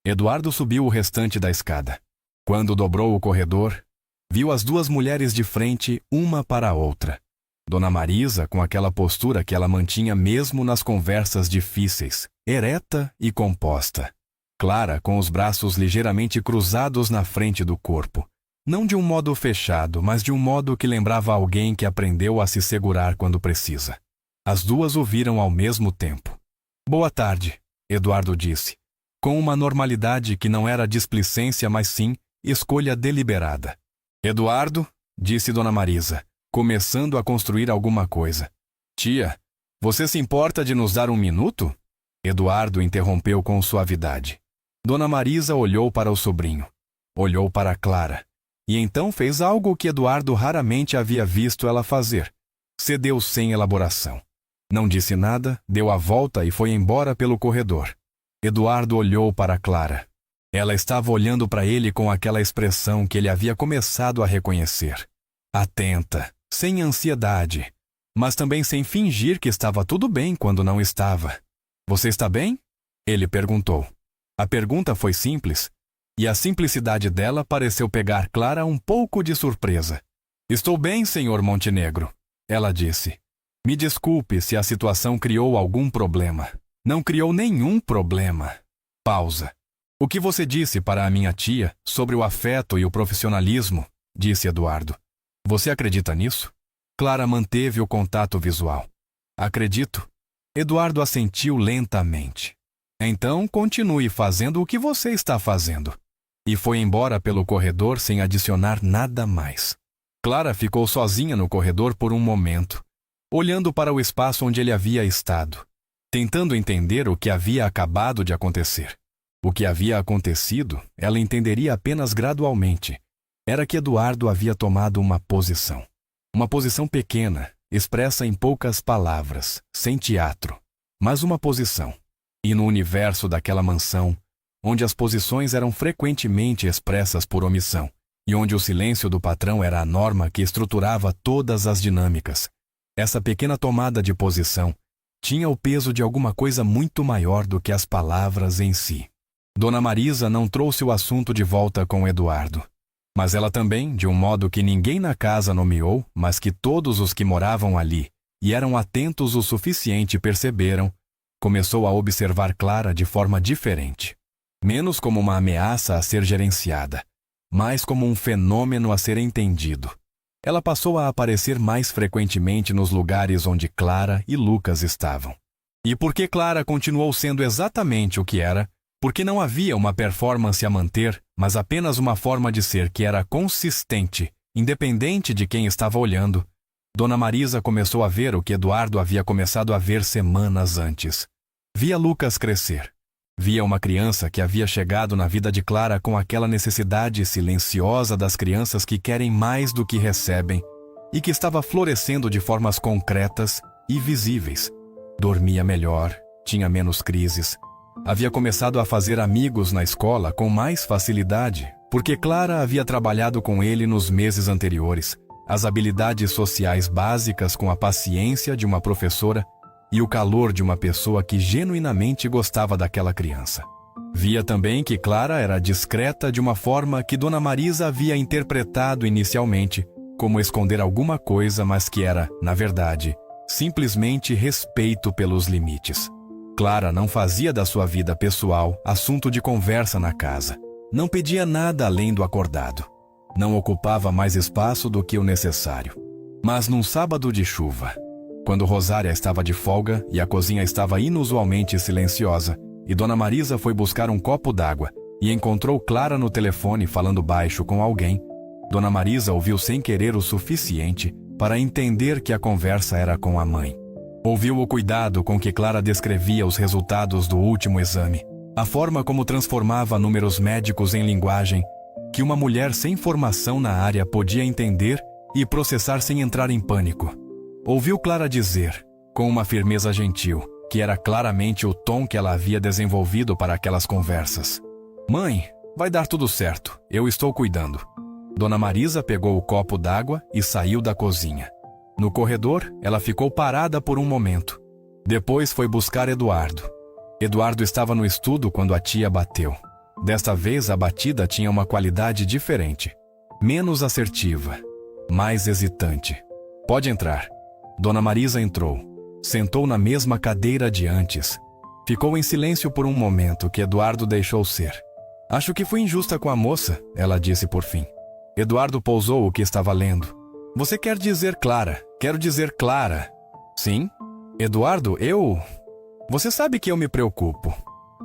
Eduardo subiu o restante da escada. Quando dobrou o corredor, viu as duas mulheres de frente, uma para a outra. Dona Marisa, com aquela postura que ela mantinha mesmo nas conversas difíceis, ereta e composta. Clara, com os braços ligeiramente cruzados na frente do corpo. Não de um modo fechado, mas de um modo que lembrava alguém que aprendeu a se segurar quando precisa. As duas o viram ao mesmo tempo. Boa tarde, Eduardo disse, com uma normalidade que não era displicência, mas sim escolha deliberada. Eduardo, disse Dona Marisa, começando a construir alguma coisa. Tia, você se importa de nos dar um minuto? Eduardo interrompeu com suavidade. Dona Marisa olhou para o sobrinho, olhou para Clara, e então fez algo que Eduardo raramente havia visto ela fazer. Cedeu sem elaboração. Não disse nada, deu a volta e foi embora pelo corredor. Eduardo olhou para Clara. Ela estava olhando para ele com aquela expressão que ele havia começado a reconhecer. Atenta, sem ansiedade, mas também sem fingir que estava tudo bem quando não estava. Você está bem? Ele perguntou. A pergunta foi simples, e a simplicidade dela pareceu pegar Clara um pouco de surpresa. Estou bem, senhor Montenegro, ela disse. Me desculpe se a situação criou algum problema. Não criou nenhum problema. Pausa. O que você disse para a minha tia sobre o afeto e o profissionalismo, disse Eduardo. Você acredita nisso? Clara manteve o contato visual. Acredito. Eduardo assentiu lentamente. Então, continue fazendo o que você está fazendo. E foi embora pelo corredor sem adicionar nada mais. Clara ficou sozinha no corredor por um momento, olhando para o espaço onde ele havia estado. tentando entender o que havia acabado de acontecer. O que havia acontecido, ela entenderia apenas gradualmente. Era que Eduardo havia tomado uma posição. Uma posição pequena, expressa em poucas palavras, sem teatro, mas uma posição. E no universo daquela mansão, onde as posições eram frequentemente expressas por omissão, e onde o silêncio do patrão era a norma que estruturava todas as dinâmicas, essa pequena tomada de posição tinha o peso de alguma coisa muito maior do que as palavras em si. Dona Marisa não trouxe o assunto de volta com Eduardo. Mas ela também, de um modo que ninguém na casa nomeou, mas que todos os que moravam ali e eram atentos o suficiente perceberam, começou a observar Clara de forma diferente. Menos como uma ameaça a ser gerenciada, mais como um fenômeno a ser entendido. Ela passou a aparecer mais frequentemente nos lugares onde Clara e Lucas estavam. E porque Clara continuou sendo exatamente o que era, porque não havia uma performance a manter, mas apenas uma forma de ser que era consistente, independente de quem estava olhando, Dona Marisa começou a ver o que Eduardo havia começado a ver semanas antes. Via Lucas crescer. Via uma criança que havia chegado na vida de Clara com aquela necessidade silenciosa das crianças que querem mais do que recebem e que estava florescendo de formas concretas e visíveis. Dormia melhor, tinha menos crises. Havia começado a fazer amigos na escola com mais facilidade, porque Clara havia trabalhado com ele nos meses anteriores, as habilidades sociais básicas com a paciência de uma professora e o calor de uma pessoa que genuinamente gostava daquela criança. Via também que Clara era discreta de uma forma que Dona Marisa havia interpretado inicialmente como esconder alguma coisa, mas que era, na verdade, simplesmente respeito pelos limites. Clara não fazia da sua vida pessoal assunto de conversa na casa. Não pedia nada além do acordado. Não ocupava mais espaço do que o necessário. Mas num sábado de chuva, quando Rosária estava de folga e a cozinha estava inusualmente silenciosa, e Dona Marisa foi buscar um copo d'água e encontrou Clara no telefone falando baixo com alguém, Dona Marisa ouviu sem querer o suficiente para entender que a conversa era com a mãe. Ouviu o cuidado com que Clara descrevia os resultados do último exame, a forma como transformava números médicos em linguagem que uma mulher sem formação na área podia entender e processar sem entrar em pânico. Ouviu Clara dizer, com uma firmeza gentil, que era claramente o tom que ela havia desenvolvido para aquelas conversas. Mãe, vai dar tudo certo, eu estou cuidando. Dona Marisa pegou o copo d'água e saiu da cozinha. No corredor, ela ficou parada por um momento. Depois foi buscar Eduardo. Eduardo estava no estudo quando a tia bateu. Desta vez a batida tinha uma qualidade diferente. Menos assertiva, mais hesitante. Pode entrar. Dona Marisa entrou. Sentou na mesma cadeira de antes. Ficou em silêncio por um momento que Eduardo deixou ser. Acho que fui injusta com a moça, ela disse por fim. Eduardo pousou o que estava lendo. Você quer dizer Clara? Quero dizer Clara. Sim? Eduardo, Você sabe que eu me preocupo.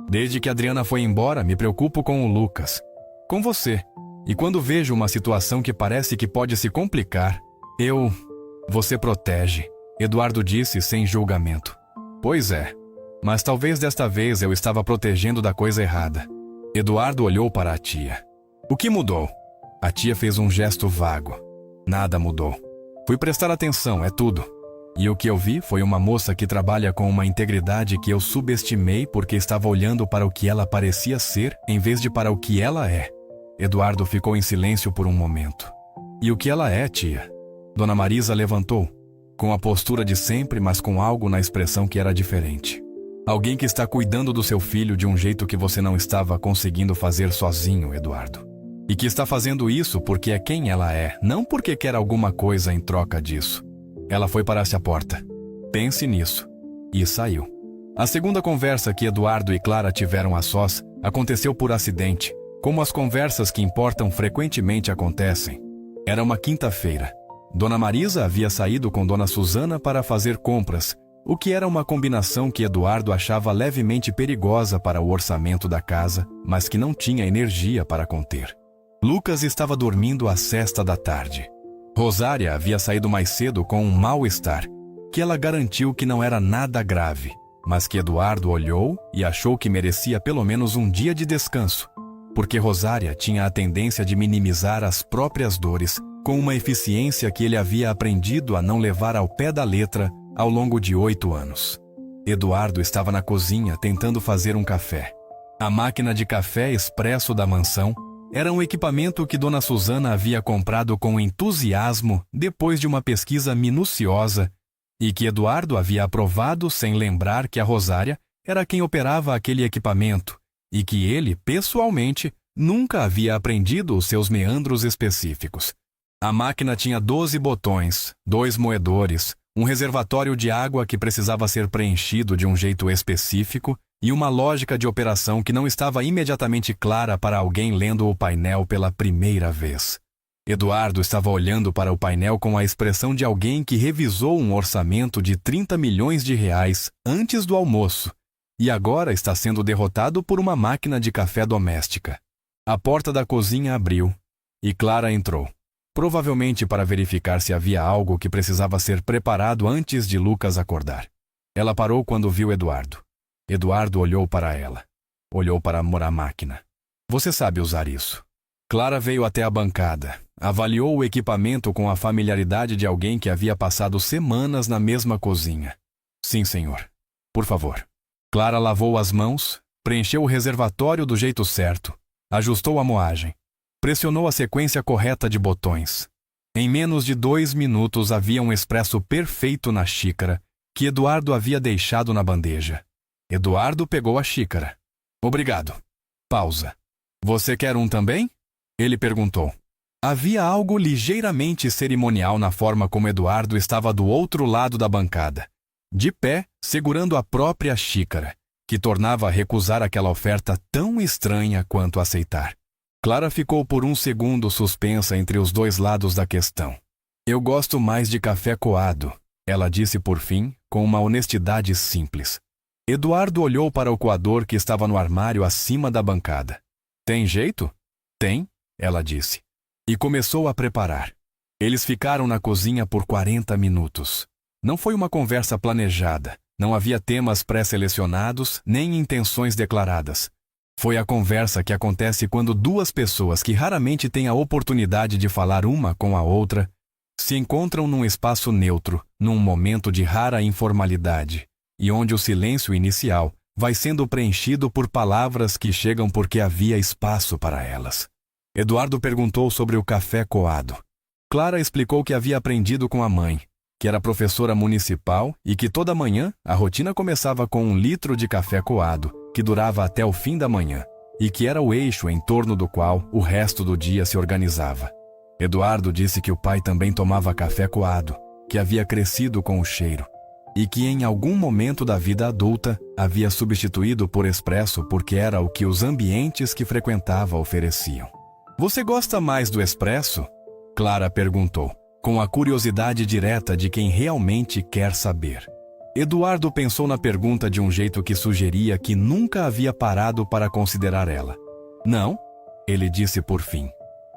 Desde que a Adriana foi embora, me preocupo com o Lucas. Com você. E quando vejo uma situação que parece que pode se complicar, Você protege, Eduardo disse sem julgamento. Pois é, mas talvez desta vez eu estava protegendo da coisa errada. Eduardo olhou para a tia. O que mudou? A tia fez um gesto vago. Nada mudou. Fui prestar atenção, é tudo. E o que eu vi foi uma moça que trabalha com uma integridade que eu subestimei porque estava olhando para o que ela parecia ser em vez de para o que ela é. Eduardo ficou em silêncio por um momento. E o que ela é, tia? Dona Marisa levantou, com a postura de sempre, mas com algo na expressão que era diferente. Alguém que está cuidando do seu filho de um jeito que você não estava conseguindo fazer sozinho, Eduardo. E que está fazendo isso porque é quem ela é, não porque quer alguma coisa em troca disso. Ela foi para a porta. Pense nisso. E saiu. A segunda conversa que Eduardo e Clara tiveram a sós aconteceu por acidente, como as conversas que importam frequentemente acontecem. Era uma quinta-feira. Dona Marisa havia saído com Dona Susana para fazer compras, o que era uma combinação que Eduardo achava levemente perigosa para o orçamento da casa, mas que não tinha energia para conter. Lucas estava dormindo à sesta da tarde. Rosária havia saído mais cedo com um mal-estar, que ela garantiu que não era nada grave, mas que Eduardo olhou e achou que merecia pelo menos um dia de descanso, porque Rosária tinha a tendência de minimizar as próprias dores com uma eficiência que ele havia aprendido a não levar ao pé da letra ao longo de 8 anos. Eduardo estava na cozinha tentando fazer um café. A máquina de café expresso da mansão era um equipamento que Dona Susana havia comprado com entusiasmo depois de uma pesquisa minuciosa e que Eduardo havia aprovado sem lembrar que a Rosária era quem operava aquele equipamento e que ele, pessoalmente, nunca havia aprendido os seus meandros específicos. A máquina tinha 12 botões, 2 moedores, um reservatório de água que precisava ser preenchido de um jeito específico e uma lógica de operação que não estava imediatamente clara para alguém lendo o painel pela primeira vez. Eduardo estava olhando para o painel com a expressão de alguém que revisou um orçamento de 30 milhões de reais antes do almoço e agora está sendo derrotado por uma máquina de café doméstica. A porta da cozinha abriu e Clara entrou, provavelmente para verificar se havia algo que precisava ser preparado antes de Lucas acordar. Ela parou quando viu Eduardo. Eduardo olhou para ela. Olhou para a máquina. Você sabe usar isso. Clara veio até a bancada, avaliou o equipamento com a familiaridade de alguém que havia passado semanas na mesma cozinha. Sim, senhor. Por favor. Clara lavou as mãos, preencheu o reservatório do jeito certo, ajustou a moagem, pressionou a sequência correta de botões. Em menos de 2 minutos havia um expresso perfeito na xícara que Eduardo havia deixado na bandeja. Eduardo pegou a xícara. Obrigado. Pausa. Você quer um também? Ele perguntou. Havia algo ligeiramente cerimonial na forma como Eduardo estava do outro lado da bancada, de pé, segurando a própria xícara, que tornava recusar aquela oferta tão estranha quanto aceitar. Clara ficou por um segundo suspensa entre os dois lados da questão. Eu gosto mais de café coado, ela disse por fim, com uma honestidade simples. Eduardo olhou para o coador que estava no armário acima da bancada. Tem jeito? Tem, ela disse. E começou a preparar. Eles ficaram na cozinha por 40 minutos. Não foi uma conversa planejada, não havia temas pré-selecionados, nem intenções declaradas. Foi a conversa que acontece quando 2 pessoas que raramente têm a oportunidade de falar uma com a outra se encontram num espaço neutro, num momento de rara informalidade, e onde o silêncio inicial vai sendo preenchido por palavras que chegam porque havia espaço para elas. Eduardo perguntou sobre o café coado. Clara explicou que havia aprendido com a mãe, que era professora municipal e que toda manhã a rotina começava com 1 litro de café coado, que durava até o fim da manhã, e que era o eixo em torno do qual o resto do dia se organizava. Eduardo disse que o pai também tomava café coado, que havia crescido com o cheiro, e que em algum momento da vida adulta havia substituído por expresso porque era o que os ambientes que frequentava ofereciam. Você gosta mais do expresso? Clara perguntou, com a curiosidade direta de quem realmente quer saber. Eduardo pensou na pergunta de um jeito que sugeria que nunca havia parado para considerar ela. Não, ele disse por fim.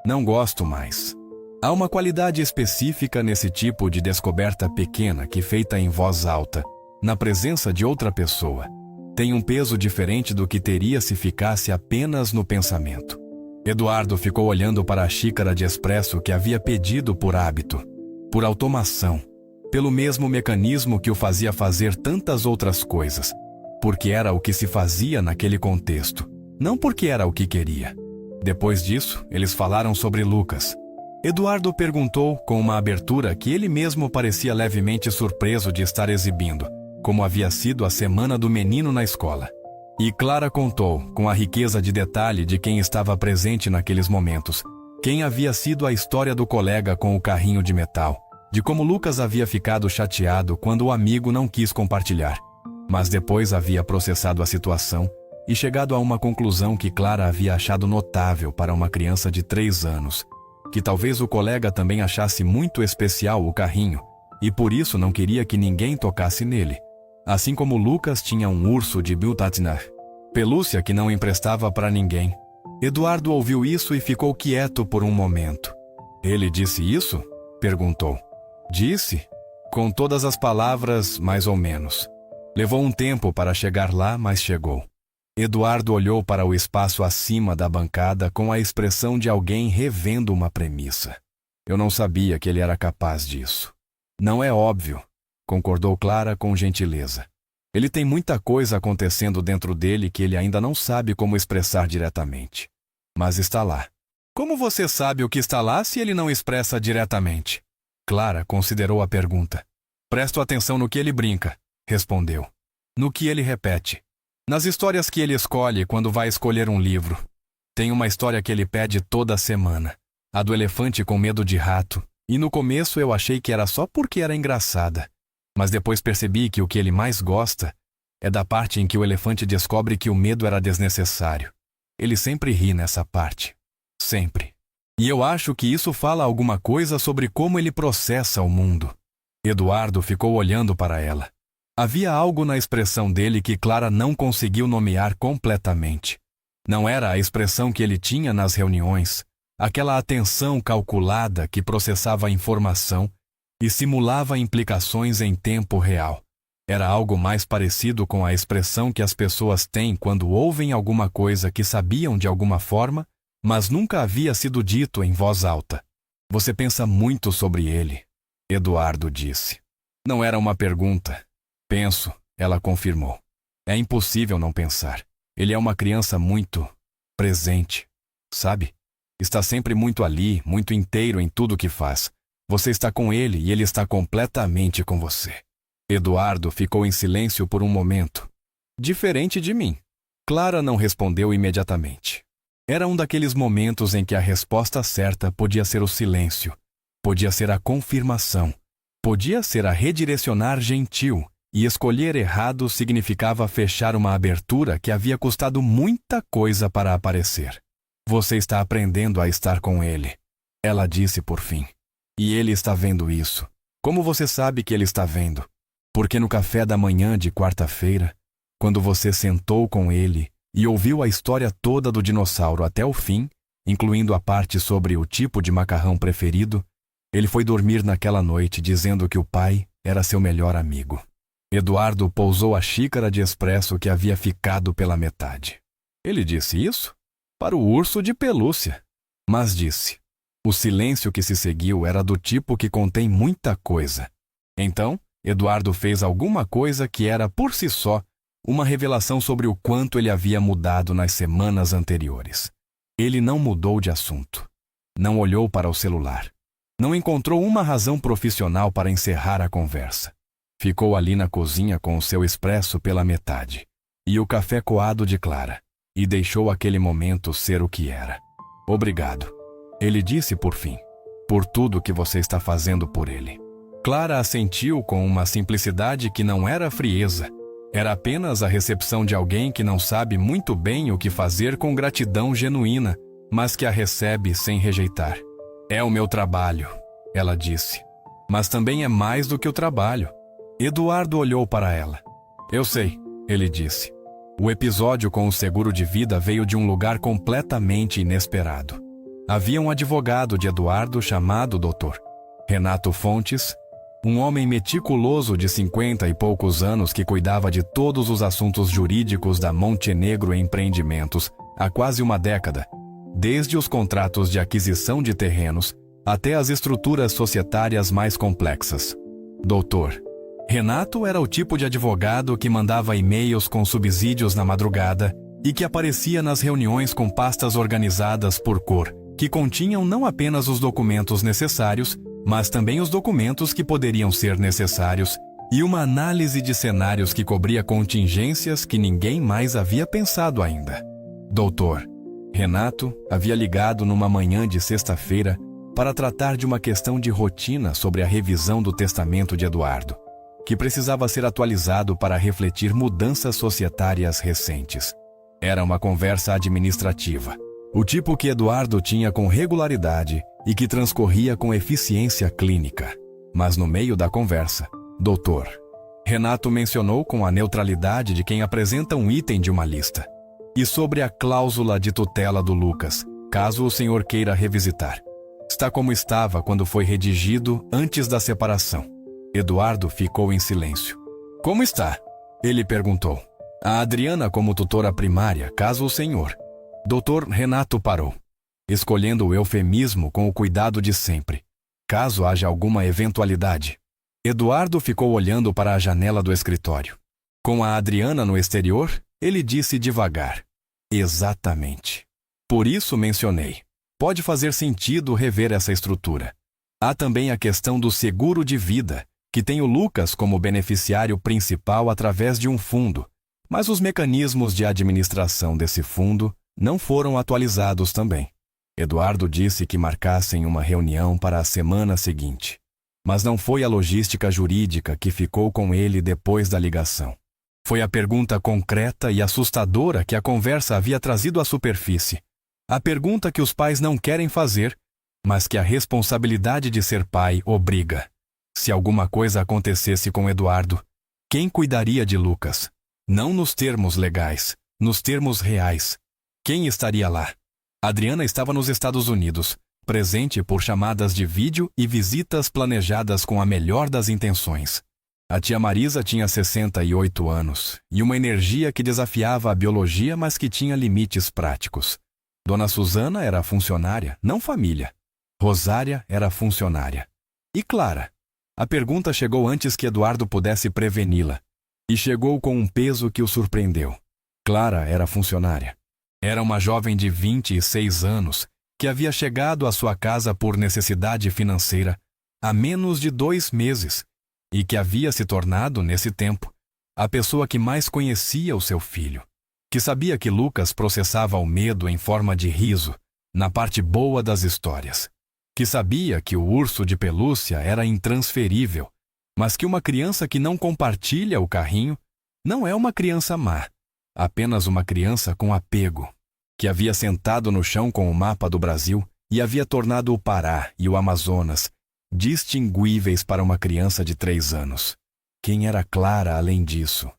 Não gosto mais. Há uma qualidade específica nesse tipo de descoberta pequena que, feita em voz alta, na presença de outra pessoa, tem um peso diferente do que teria se ficasse apenas no pensamento. Eduardo ficou olhando para a xícara de expresso que havia pedido por hábito, por automação, pelo mesmo mecanismo que o fazia fazer tantas outras coisas, porque era o que se fazia naquele contexto, não porque era o que queria. Depois disso, eles falaram sobre Lucas. Eduardo perguntou com uma abertura que ele mesmo parecia levemente surpreso de estar exibindo, como havia sido a semana do menino na escola. E Clara contou, com a riqueza de detalhe de quem estava presente naqueles momentos, quem havia sido a história do colega com o carrinho de metal, de como Lucas havia ficado chateado quando o amigo não quis compartilhar, mas depois havia processado a situação e chegado a uma conclusão que Clara havia achado notável para uma criança de 3 anos, que talvez o colega também achasse muito especial o carrinho e por isso não queria que ninguém tocasse nele. Assim como Lucas tinha um urso de Biltatner, pelúcia que não emprestava para ninguém. Eduardo ouviu isso e ficou quieto por um momento. Ele disse isso? Perguntou. Disse? Com todas as palavras, mais ou menos. Levou um tempo para chegar lá, mas chegou. Eduardo olhou para o espaço acima da bancada com a expressão de alguém revendo uma premissa. Eu não sabia que ele era capaz disso. Não é óbvio, concordou Clara com gentileza. Ele tem muita coisa acontecendo dentro dele que ele ainda não sabe como expressar diretamente. Mas está lá. Como você sabe o que está lá se ele não expressa diretamente? Clara considerou a pergunta. Presto atenção no que ele brinca, respondeu. No que ele repete. Nas histórias que ele escolhe quando vai escolher um livro. Tem uma história que ele pede toda semana. A do elefante com medo de rato. E no começo eu achei que era só porque era engraçada. Mas depois percebi que o que ele mais gosta é da parte em que o elefante descobre que o medo era desnecessário. Ele sempre ri nessa parte. Sempre. E eu acho que isso fala alguma coisa sobre como ele processa o mundo. Eduardo ficou olhando para ela. Havia algo na expressão dele que Clara não conseguiu nomear completamente. Não era a expressão que ele tinha nas reuniões, aquela atenção calculada que processava a informação e simulava implicações em tempo real. Era algo mais parecido com a expressão que as pessoas têm quando ouvem alguma coisa que sabiam de alguma forma, mas nunca havia sido dito em voz alta. Você pensa muito sobre ele, Eduardo disse. Não era uma pergunta. Penso, ela confirmou. É impossível não pensar. Ele é uma criança muito presente, sabe? Está sempre muito ali, muito inteiro em tudo que faz. Você está com ele e ele está completamente com você. Eduardo ficou em silêncio por um momento. Diferente de mim. Clara não respondeu imediatamente. Era um daqueles momentos em que a resposta certa podia ser o silêncio, podia ser a confirmação, podia ser a redirecionar gentil, e escolher errado significava fechar uma abertura que havia custado muita coisa para aparecer. Você está aprendendo a estar com ele, ela disse por fim. E ele está vendo isso. Como você sabe que ele está vendo? Porque no café da manhã de quarta-feira, quando você sentou com ele e ouviu a história toda do dinossauro até o fim, incluindo a parte sobre o tipo de macarrão preferido, ele foi dormir naquela noite dizendo que o pai era seu melhor amigo. Eduardo pousou a xícara de expresso que havia ficado pela metade. Ele disse isso? Para o urso de pelúcia. Mas disse. O silêncio que se seguiu era do tipo que contém muita coisa. Então, Eduardo fez alguma coisa que era, por si só, uma revelação sobre o quanto ele havia mudado nas semanas anteriores. Ele não mudou de assunto. Não olhou para o celular. Não encontrou uma razão profissional para encerrar a conversa. Ficou ali na cozinha com o seu expresso pela metade e o café coado de Clara, e deixou aquele momento ser o que era. Obrigado, ele disse por fim, por tudo que você está fazendo por ele. Clara assentiu com uma simplicidade que não era frieza, era apenas a recepção de alguém que não sabe muito bem o que fazer com gratidão genuína, mas que a recebe sem rejeitar. É o meu trabalho, ela disse, mas também é mais do que o trabalho. Eduardo olhou para ela. Eu sei, ele disse. O episódio com o seguro de vida veio de um lugar completamente inesperado. Havia um advogado de Eduardo chamado Dr. Renato Fontes, um homem meticuloso de 50 e poucos anos que cuidava de todos os assuntos jurídicos da Montenegro Empreendimentos há quase uma década, desde os contratos de aquisição de terrenos até as estruturas societárias mais complexas. Doutor Renato era o tipo de advogado que mandava e-mails com subsídios na madrugada e que aparecia nas reuniões com pastas organizadas por cor, que continham não apenas os documentos necessários, mas também os documentos que poderiam ser necessários e uma análise de cenários que cobria contingências que ninguém mais havia pensado ainda. Doutor Renato havia ligado numa manhã de sexta-feira para tratar de uma questão de rotina sobre a revisão do testamento de Eduardo, que precisava ser atualizado para refletir mudanças societárias recentes. Era uma conversa administrativa, o tipo que Eduardo tinha com regularidade e que transcorria com eficiência clínica. Mas no meio da conversa, Dr. Renato mencionou com a neutralidade de quem apresenta um item de uma lista, e sobre a cláusula de tutela do Lucas, caso o senhor queira revisitar. Está como estava quando foi redigido antes da separação. Eduardo ficou em silêncio. Como está? Ele perguntou. A Adriana como tutora primária, caso o senhor. Dr. Renato parou, escolhendo o eufemismo com o cuidado de sempre, caso haja alguma eventualidade. Eduardo ficou olhando para a janela do escritório. Com a Adriana no exterior, ele disse devagar. Exatamente. Por isso mencionei. Pode fazer sentido rever essa estrutura. Há também a questão do seguro de vida, que tem o Lucas como beneficiário principal através de um fundo, mas os mecanismos de administração desse fundo não foram atualizados também. Eduardo disse que marcassem uma reunião para a semana seguinte, mas não foi a logística jurídica que ficou com ele depois da ligação. Foi a pergunta concreta e assustadora que a conversa havia trazido à superfície. A pergunta que os pais não querem fazer, mas que a responsabilidade de ser pai obriga. Se alguma coisa acontecesse com Eduardo, quem cuidaria de Lucas? Não nos termos legais, nos termos reais. Quem estaria lá? Adriana estava nos Estados Unidos, presente por chamadas de vídeo e visitas planejadas com a melhor das intenções. A tia Marisa tinha 68 anos e uma energia que desafiava a biologia, mas que tinha limites práticos. Dona Susana era funcionária, não família. Rosária era funcionária. E Clara? A pergunta chegou antes que Eduardo pudesse preveni-la. E chegou com um peso que o surpreendeu. Clara era funcionária. Era uma jovem de 26 anos que havia chegado à sua casa por necessidade financeira há menos de 2 meses e que havia se tornado, nesse tempo, a pessoa que mais conhecia o seu filho, que sabia que Lucas processava o medo em forma de riso, na parte boa das histórias, que sabia que o urso de pelúcia era intransferível, mas que uma criança que não compartilha o carrinho não é uma criança má, apenas uma criança com apego, que havia sentado no chão com o mapa do Brasil e havia tornado o Pará e o Amazonas distinguíveis para uma criança de 3 anos. Quem era Clara além disso?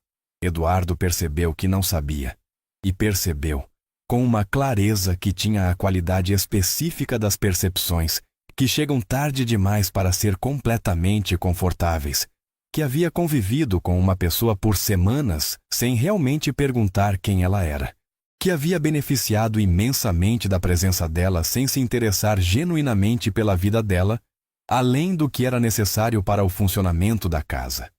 Eduardo percebeu que não sabia, e percebeu, com uma clareza que tinha a qualidade específica das percepções, que chegam tarde demais para ser completamente confortáveis, que havia convivido com uma pessoa por semanas sem realmente perguntar quem ela era, que havia beneficiado imensamente da presença dela sem se interessar genuinamente pela vida dela, além do que era necessário para o funcionamento da casa.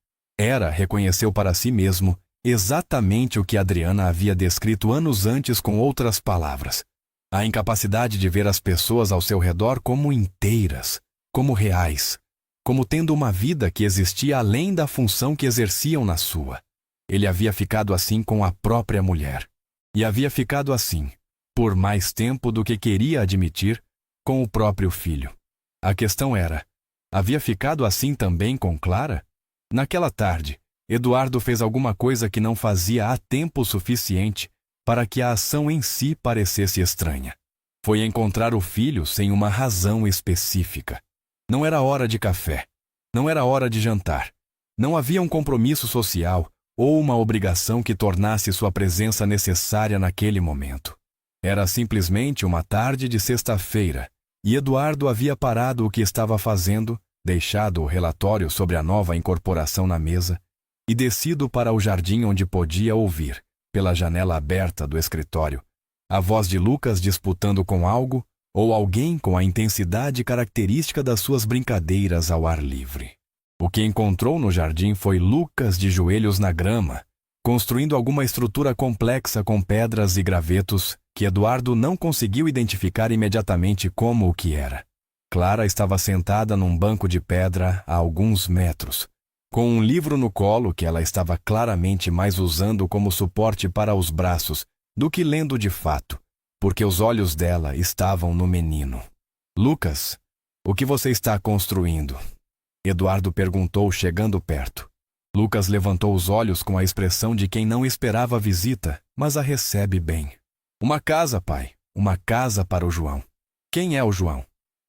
Reconheceu para si mesmo exatamente o que Adriana havia descrito anos antes com outras palavras. A incapacidade de ver as pessoas ao seu redor como inteiras, como reais, como tendo uma vida que existia além da função que exerciam na sua. Ele havia ficado assim com a própria mulher. E havia ficado assim, por mais tempo do que queria admitir, com o próprio filho. A questão era, havia ficado assim também com Clara? Naquela tarde, Eduardo fez alguma coisa que não fazia há tempo suficiente para que a ação em si parecesse estranha. Foi encontrar o filho sem uma razão específica. Não era hora de café. Não era hora de jantar. Não havia um compromisso social ou uma obrigação que tornasse sua presença necessária naquele momento. Era simplesmente uma tarde de sexta-feira, e Eduardo havia parado o que estava fazendo, deixado o relatório sobre a nova incorporação na mesa e descido para o jardim onde podia ouvir, pela janela aberta do escritório, a voz de Lucas disputando com algo ou alguém com a intensidade característica das suas brincadeiras ao ar livre. O que encontrou no jardim foi Lucas de joelhos na grama, construindo alguma estrutura complexa com pedras e gravetos que Eduardo não conseguiu identificar imediatamente como o que era. Clara estava sentada num banco de pedra a alguns metros, com um livro no colo que ela estava claramente mais usando como suporte para os braços do que lendo de fato, porque os olhos dela estavam no menino. Lucas, o que você está construindo? Eduardo perguntou chegando perto. Lucas levantou os olhos com a expressão de quem não esperava a visita, mas a recebe bem. Uma casa, pai. Uma casa para o João. Quem é o João?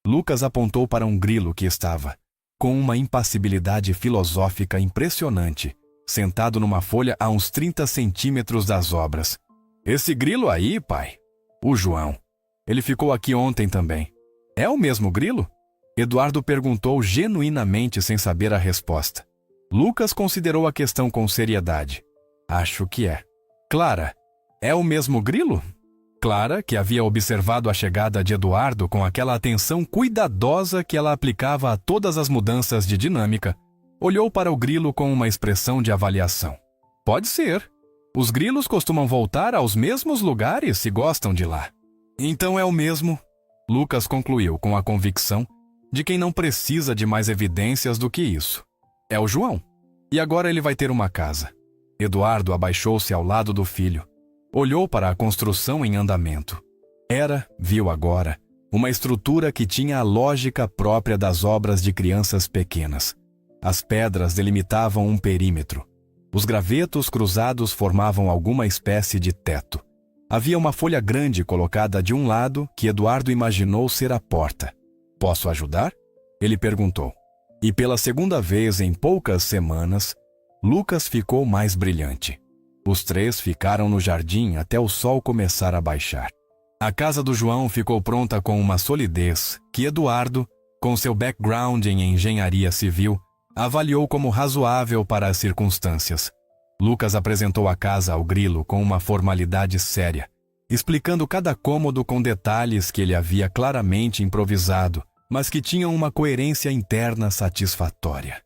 Lucas apontou para um grilo que estava, com uma impassibilidade filosófica impressionante, sentado numa folha a uns 30 centímetros das obras. Esse grilo aí, pai? O João. Ele ficou aqui ontem também. É o mesmo grilo? Eduardo perguntou genuinamente sem saber a resposta. Lucas considerou a questão com seriedade. Acho que é. Clara, é o mesmo grilo? Clara, que havia observado a chegada de Eduardo com aquela atenção cuidadosa que ela aplicava a todas as mudanças de dinâmica, olhou para o grilo com uma expressão de avaliação. Pode ser. Os grilos costumam voltar aos mesmos lugares se gostam de lá. Então é o mesmo. Lucas concluiu com a convicção de quem não precisa de mais evidências do que isso. É o João. E agora ele vai ter uma casa. Eduardo abaixou-se ao lado do filho. Olhou para a construção em andamento. Viu agora, uma estrutura que tinha a lógica própria das obras de crianças pequenas. As pedras delimitavam um perímetro. Os gravetos cruzados formavam alguma espécie de teto. Havia uma folha grande colocada de um lado que Eduardo imaginou ser a porta. Posso ajudar? Ele perguntou. E pela segunda vez em poucas semanas, Lucas ficou mais brilhante. Os três ficaram no jardim até o sol começar a baixar. A casa do João ficou pronta com uma solidez que Eduardo, com seu background em engenharia civil, avaliou como razoável para as circunstâncias. Lucas apresentou a casa ao grilo com uma formalidade séria, explicando cada cômodo com detalhes que ele havia claramente improvisado, mas que tinham uma coerência interna satisfatória.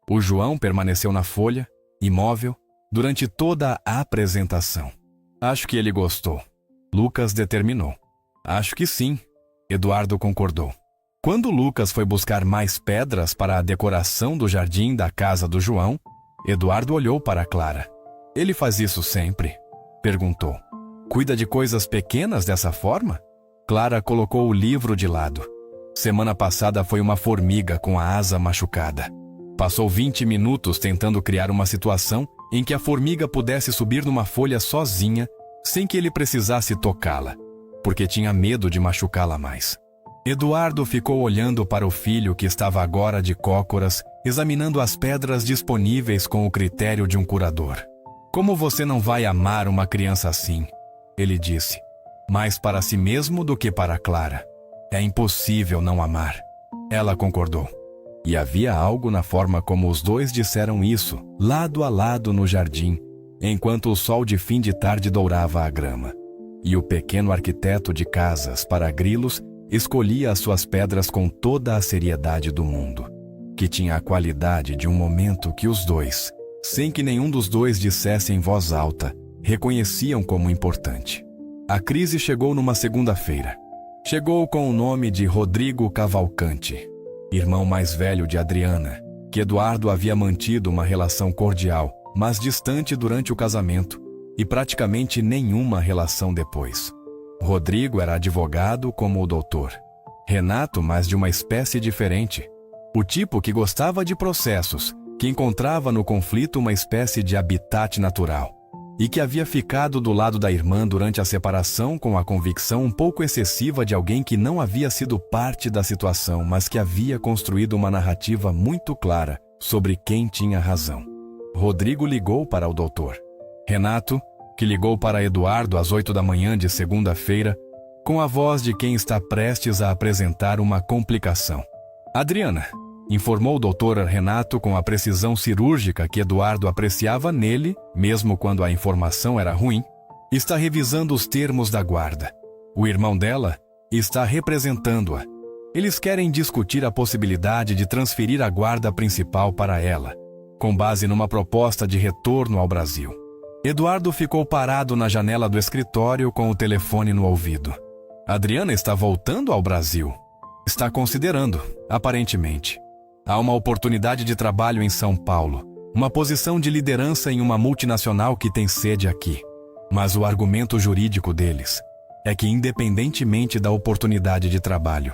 O João permaneceu na folha, imóvel, durante toda a apresentação. Acho que ele gostou. Lucas determinou. Acho que sim. Eduardo concordou. Quando Lucas foi buscar mais pedras para a decoração do jardim da casa do João, Eduardo olhou para Clara. Ele faz isso sempre? Perguntou. Cuida de coisas pequenas dessa forma? Clara colocou o livro de lado. Semana passada foi uma formiga com a asa machucada. Passou 20 minutos tentando criar uma situação em que a formiga pudesse subir numa folha sozinha, sem que ele precisasse tocá-la, porque tinha medo de machucá-la mais. Eduardo ficou olhando para o filho que estava agora de cócoras, examinando as pedras disponíveis com o critério de um curador. Como você não vai amar uma criança assim? Ele disse. Mais para si mesmo do que para Clara. É impossível não amar. Ela concordou. E havia algo na forma como os dois disseram isso, lado a lado no jardim, enquanto o sol de fim de tarde dourava a grama. E o pequeno arquiteto de casas para grilos escolhia as suas pedras com toda a seriedade do mundo, que tinha a qualidade de um momento que os dois, sem que nenhum dos dois dissesse em voz alta, reconheciam como importante. A crise chegou numa segunda-feira. Chegou com o nome de Rodrigo Cavalcante, irmão mais velho de Adriana, que Eduardo havia mantido uma relação cordial, mas distante durante o casamento, e praticamente nenhuma relação depois. Rodrigo era advogado como o doutor. Renato, mas de uma espécie diferente. O tipo que gostava de processos, que encontrava no conflito uma espécie de habitat natural, e que havia ficado do lado da irmã durante a separação com a convicção um pouco excessiva de alguém que não havia sido parte da situação, mas que havia construído uma narrativa muito clara sobre quem tinha razão. Rodrigo ligou para o doutor. Renato, que ligou para Eduardo às 8 da manhã de segunda-feira, com a voz de quem está prestes a apresentar uma complicação. Adriana, informou o doutor Renato com a precisão cirúrgica que Eduardo apreciava nele, mesmo quando a informação era ruim, está revisando os termos da guarda. O irmão dela está representando-a. Eles querem discutir a possibilidade de transferir a guarda principal para ela, com base numa proposta de retorno ao Brasil. Eduardo ficou parado na janela do escritório com o telefone no ouvido. Adriana está voltando ao Brasil. Está considerando, aparentemente. Há uma oportunidade de trabalho em São Paulo, uma posição de liderança em uma multinacional que tem sede aqui. Mas o argumento jurídico deles é que, independentemente da oportunidade de trabalho,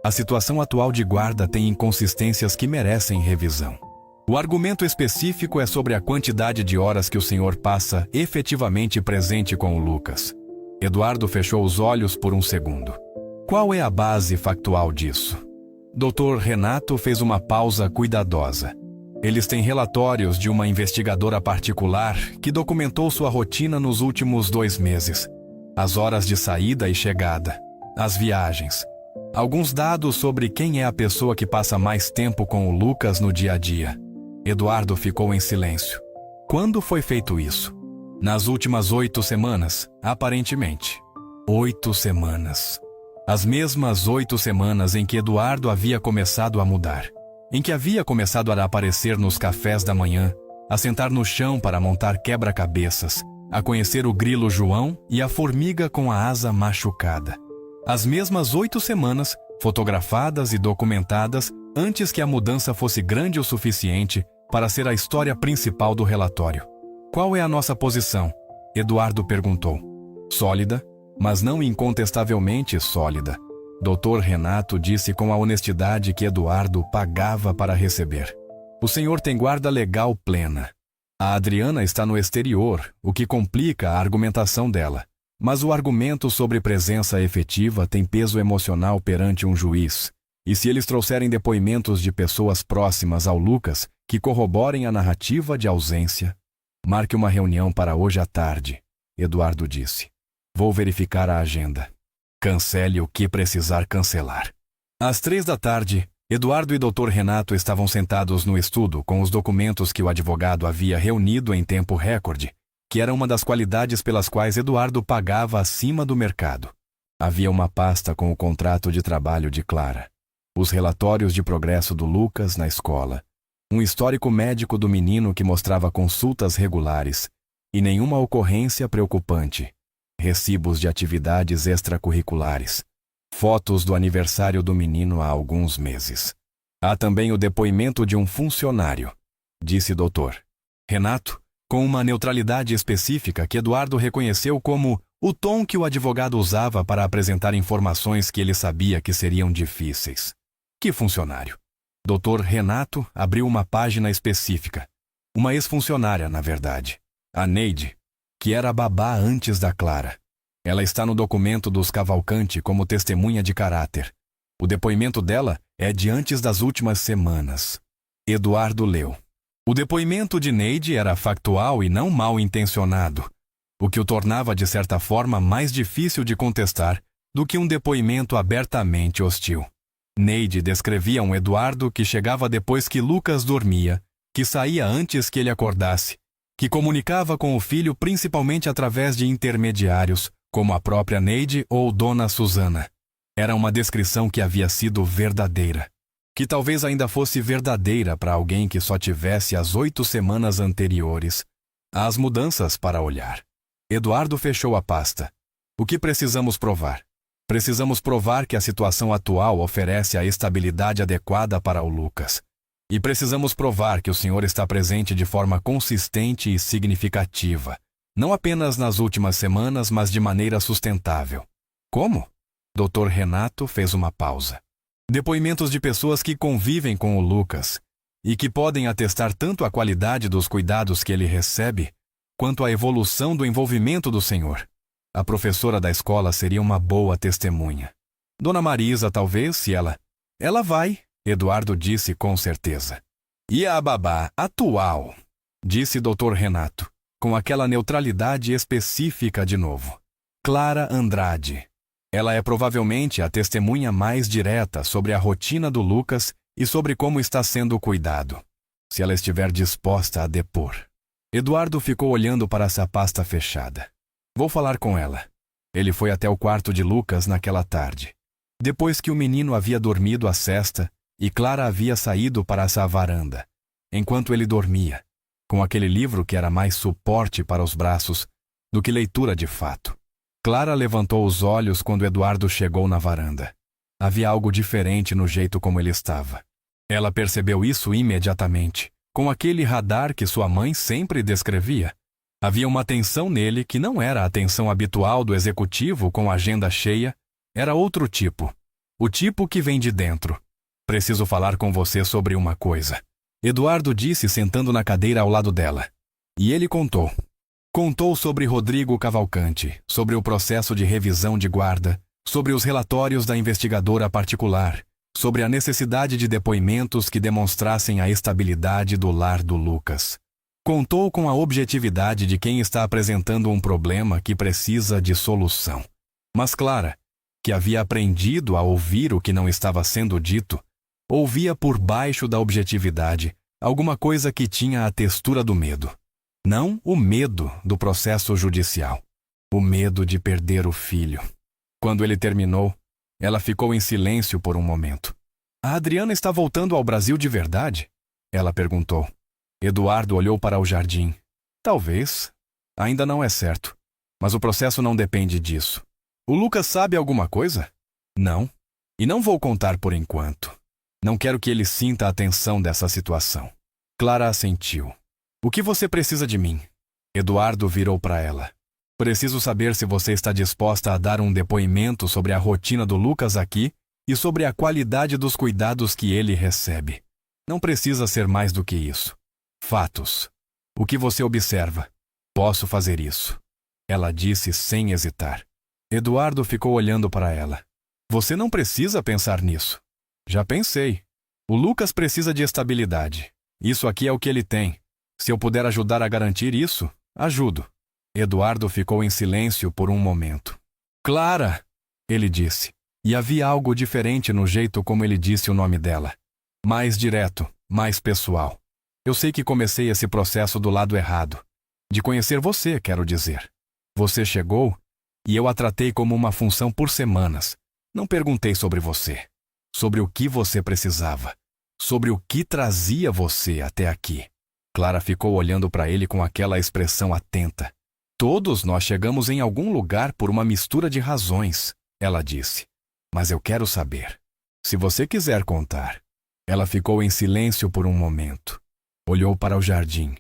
a situação atual de guarda tem inconsistências que merecem revisão. O argumento específico é sobre a quantidade de horas que o senhor passa efetivamente presente com o Lucas. Eduardo fechou os olhos por um segundo. Qual é a base factual disso? Dr. Renato fez uma pausa cuidadosa. Eles têm relatórios de uma investigadora particular que documentou sua rotina nos últimos 2 meses. As horas de saída e chegada, as viagens. Alguns dados sobre quem é a pessoa que passa mais tempo com o Lucas no dia a dia. Eduardo ficou em silêncio. Quando foi feito isso? Nas últimas 8 semanas, aparentemente. 8 semanas. As mesmas 8 semanas em que Eduardo havia começado a mudar. Em que havia começado a aparecer nos cafés da manhã, a sentar no chão para montar quebra-cabeças, a conhecer o grilo João e a formiga com a asa machucada. As mesmas 8 semanas, fotografadas e documentadas antes que a mudança fosse grande o suficiente para ser a história principal do relatório. Qual é a nossa posição? Eduardo perguntou. Sólida, mas não incontestavelmente sólida. Dr. Renato disse com a honestidade que Eduardo pagava para receber. O senhor tem guarda legal plena. A Adriana está no exterior, o que complica a argumentação dela. Mas o argumento sobre presença efetiva tem peso emocional perante um juiz. E se eles trouxerem depoimentos de pessoas próximas ao Lucas que corroborem a narrativa de ausência... Marque uma reunião para hoje à tarde, Eduardo disse. Vou verificar a agenda. Cancele o que precisar cancelar. Às 3 da tarde, Eduardo e Dr. Renato estavam sentados no estudo com os documentos que o advogado havia reunido em tempo recorde, que era uma das qualidades pelas quais Eduardo pagava acima do mercado. Havia uma pasta com o contrato de trabalho de Clara, os relatórios de progresso do Lucas na escola, um histórico médico do menino que mostrava consultas regulares e nenhuma ocorrência preocupante, recibos de atividades extracurriculares, fotos do aniversário do menino há alguns meses. Há também o depoimento de um funcionário, disse Dr. Renato, com uma neutralidade específica que Eduardo reconheceu como o tom que o advogado usava para apresentar informações que ele sabia que seriam difíceis. Que funcionário? Dr. Renato abriu uma página específica. Uma ex-funcionária, na verdade. A Neide, que era a babá antes da Clara. Ela está no documento dos Cavalcante como testemunha de caráter. O depoimento dela é de antes das últimas semanas. Eduardo leu. O depoimento de Neide era factual e não mal intencionado, o que o tornava de certa forma mais difícil de contestar do que um depoimento abertamente hostil. Neide descrevia um Eduardo que chegava depois que Lucas dormia, que saía antes que ele acordasse, que comunicava com o filho principalmente através de intermediários, como a própria Neide ou Dona Susana. Era uma descrição que havia sido verdadeira, que talvez ainda fosse verdadeira para alguém que só tivesse as 8 semanas anteriores, as mudanças para olhar. Eduardo fechou a pasta. O que precisamos provar? Precisamos provar que a situação atual oferece a estabilidade adequada para o Lucas. E precisamos provar que o senhor está presente de forma consistente e significativa, não apenas nas últimas semanas, mas de maneira sustentável. Como? Dr. Renato fez uma pausa. Depoimentos de pessoas que convivem com o Lucas e que podem atestar tanto a qualidade dos cuidados que ele recebe, quanto a evolução do envolvimento do senhor. A professora da escola seria uma boa testemunha. Dona Marisa, talvez, se ela... Ela vai, Eduardo disse com certeza. E a babá atual, disse Dr. Renato, com aquela neutralidade específica de novo. Clara Andrade. Ela é provavelmente a testemunha mais direta sobre a rotina do Lucas e sobre como está sendo cuidado, se ela estiver disposta a depor. Eduardo ficou olhando para essa pasta fechada. Vou falar com ela. Ele foi até o quarto de Lucas naquela tarde. Depois que o menino havia dormido a sesta e Clara havia saído para essa varanda, enquanto ele dormia, com aquele livro que era mais suporte para os braços do que leitura de fato. Clara levantou os olhos quando Eduardo chegou na varanda. Havia algo diferente no jeito como ele estava. Ela percebeu isso imediatamente, com aquele radar que sua mãe sempre descrevia. Havia uma tensão nele que não era a tensão habitual do executivo com a agenda cheia, era outro tipo. O tipo que vem de dentro. Preciso falar com você sobre uma coisa. Eduardo disse sentando na cadeira ao lado dela. E ele contou. Contou sobre Rodrigo Cavalcante, sobre o processo de revisão de guarda, sobre os relatórios da investigadora particular, sobre a necessidade de depoimentos que demonstrassem a estabilidade do lar do Lucas. Contou com a objetividade de quem está apresentando um problema que precisa de solução. Mas Clara, que havia aprendido a ouvir o que não estava sendo dito, ouvia por baixo da objetividade alguma coisa que tinha a textura do medo. Não o medo do processo judicial. O medo de perder o filho. Quando ele terminou, ela ficou em silêncio por um momento. A Adriana está voltando ao Brasil de verdade? Ela perguntou. Eduardo olhou para o jardim. Talvez. Ainda não é certo. Mas o processo não depende disso. O Lucas sabe alguma coisa? Não. E não vou contar por enquanto. Não quero que ele sinta a tensão dessa situação. Clara assentiu. O que você precisa de mim? Eduardo virou para ela. Preciso saber se você está disposta a dar um depoimento sobre a rotina do Lucas aqui e sobre a qualidade dos cuidados que ele recebe. Não precisa ser mais do que isso. Fatos. O que você observa? Posso fazer isso. Ela disse sem hesitar. Eduardo ficou olhando para ela. Você não precisa pensar nisso. Já pensei. O Lucas precisa de estabilidade. Isso aqui é o que ele tem. Se eu puder ajudar a garantir isso, ajudo. Eduardo ficou em silêncio por um momento. Clara! Ele disse. E havia algo diferente no jeito como ele disse o nome dela. Mais direto, mais pessoal. Eu sei que comecei esse processo do lado errado. De conhecer você, quero dizer. Você chegou e eu a tratei como uma função por semanas. Não perguntei sobre você. Sobre o que você precisava. Sobre o que trazia você até aqui. Clara ficou olhando para ele com aquela expressão atenta. Todos nós chegamos em algum lugar por uma mistura de razões, ela disse. Mas eu quero saber. Se você quiser contar. Ela ficou em silêncio por um momento. Olhou para o jardim.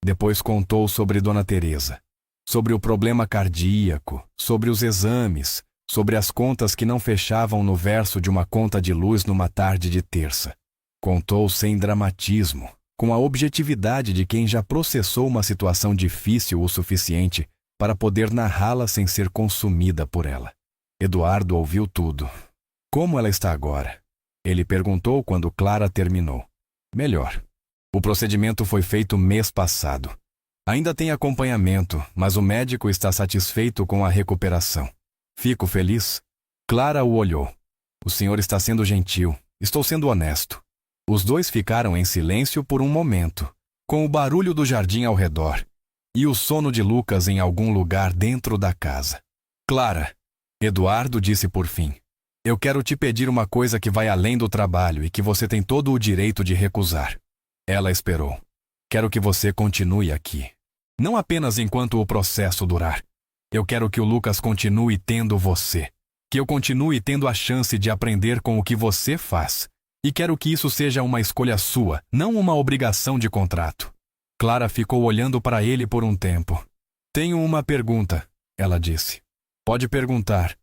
Depois contou sobre Dona Teresa. Sobre o problema cardíaco, sobre os exames, sobre as contas que não fechavam no verso de uma conta de luz numa tarde de terça. Contou sem dramatismo, com a objetividade de quem já processou uma situação difícil o suficiente para poder narrá-la sem ser consumida por ela. Eduardo ouviu tudo. Como ela está agora? Ele perguntou quando Clara terminou. Melhor. O procedimento foi feito mês passado. Ainda tem acompanhamento, mas o médico está satisfeito com a recuperação. Fico feliz. Clara o olhou. O senhor está sendo gentil. Estou sendo honesto. Os dois ficaram em silêncio por um momento, com o barulho do jardim ao redor e o sono de Lucas em algum lugar dentro da casa. Clara, Eduardo disse por fim, eu quero te pedir uma coisa que vai além do trabalho e que você tem todo o direito de recusar. Ela esperou. Quero que você continue aqui. Não apenas enquanto o processo durar. Eu quero que o Lucas continue tendo você. Que eu continue tendo a chance de aprender com o que você faz. E quero que isso seja uma escolha sua, não uma obrigação de contrato. Clara ficou olhando para ele por um tempo. Tenho uma pergunta, ela disse. Pode perguntar.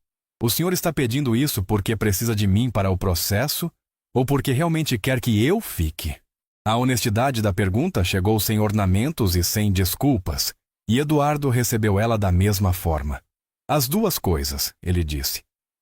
O senhor está pedindo isso porque precisa de mim para o processo ou porque realmente quer que eu fique? A honestidade da pergunta chegou sem ornamentos e sem desculpas, e Eduardo recebeu ela da mesma forma. As duas coisas, ele disse.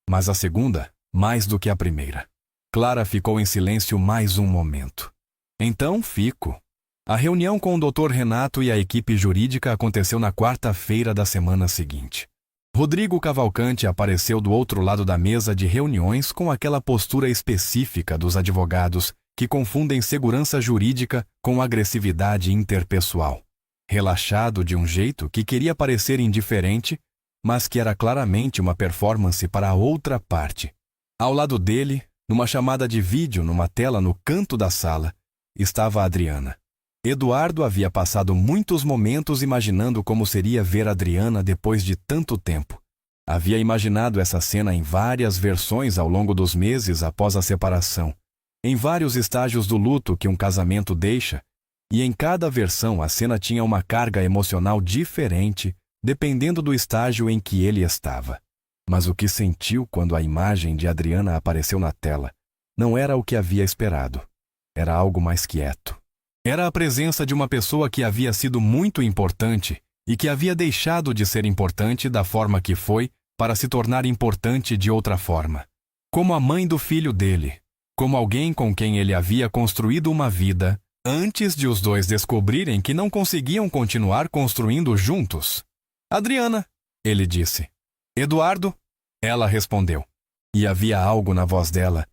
Mas a segunda, mais do que a primeira. Clara ficou em silêncio mais um momento. Então, fico. A reunião com o Dr. Renato e a equipe jurídica aconteceu na quarta-feira da semana seguinte. Rodrigo Cavalcante apareceu do outro lado da mesa de reuniões com aquela postura específica dos advogados que confundem segurança jurídica com agressividade interpessoal. Relaxado de um jeito que queria parecer indiferente, mas que era claramente uma performance para a outra parte. Ao lado dele, numa chamada de vídeo numa tela no canto da sala, estava a Adriana. Eduardo havia passado muitos momentos imaginando como seria ver Adriana depois de tanto tempo. Havia imaginado essa cena em várias versões ao longo dos meses após a separação, em vários estágios do luto que um casamento deixa, e em cada versão a cena tinha uma carga emocional diferente, dependendo do estágio em que ele estava. Mas o que sentiu quando a imagem de Adriana apareceu na tela não era o que havia esperado. Era algo mais quieto. Era a presença de uma pessoa que havia sido muito importante e que havia deixado de ser importante da forma que foi para se tornar importante de outra forma. Como a mãe do filho dele. Como alguém com quem ele havia construído uma vida antes de os dois descobrirem que não conseguiam continuar construindo juntos. Adriana, ele disse. Eduardo, ela respondeu. E havia algo na voz dela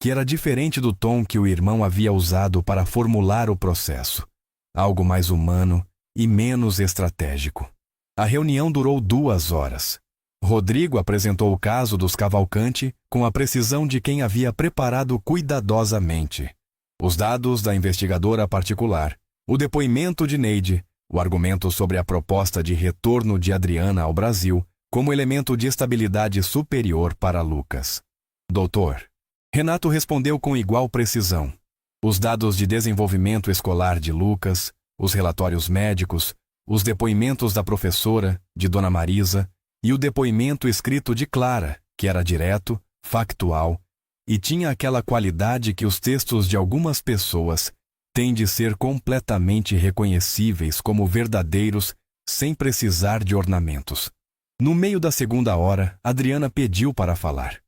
que era diferente do tom que o irmão havia usado para formular o processo. Algo mais humano e menos estratégico. A reunião durou 2 horas. Rodrigo apresentou o caso dos Cavalcanti com a precisão de quem havia preparado cuidadosamente. Os dados da investigadora particular, o depoimento de Neide, o argumento sobre a proposta de retorno de Adriana ao Brasil como elemento de estabilidade superior para Lucas. Doutor, Renato respondeu com igual precisão. Os dados de desenvolvimento escolar de Lucas, os relatórios médicos, os depoimentos da professora, de Dona Marisa, e o depoimento escrito de Clara, que era direto, factual, e tinha aquela qualidade que os textos de algumas pessoas têm de ser completamente reconhecíveis como verdadeiros sem precisar de ornamentos. No meio da 2ª hora, Adriana pediu para falar.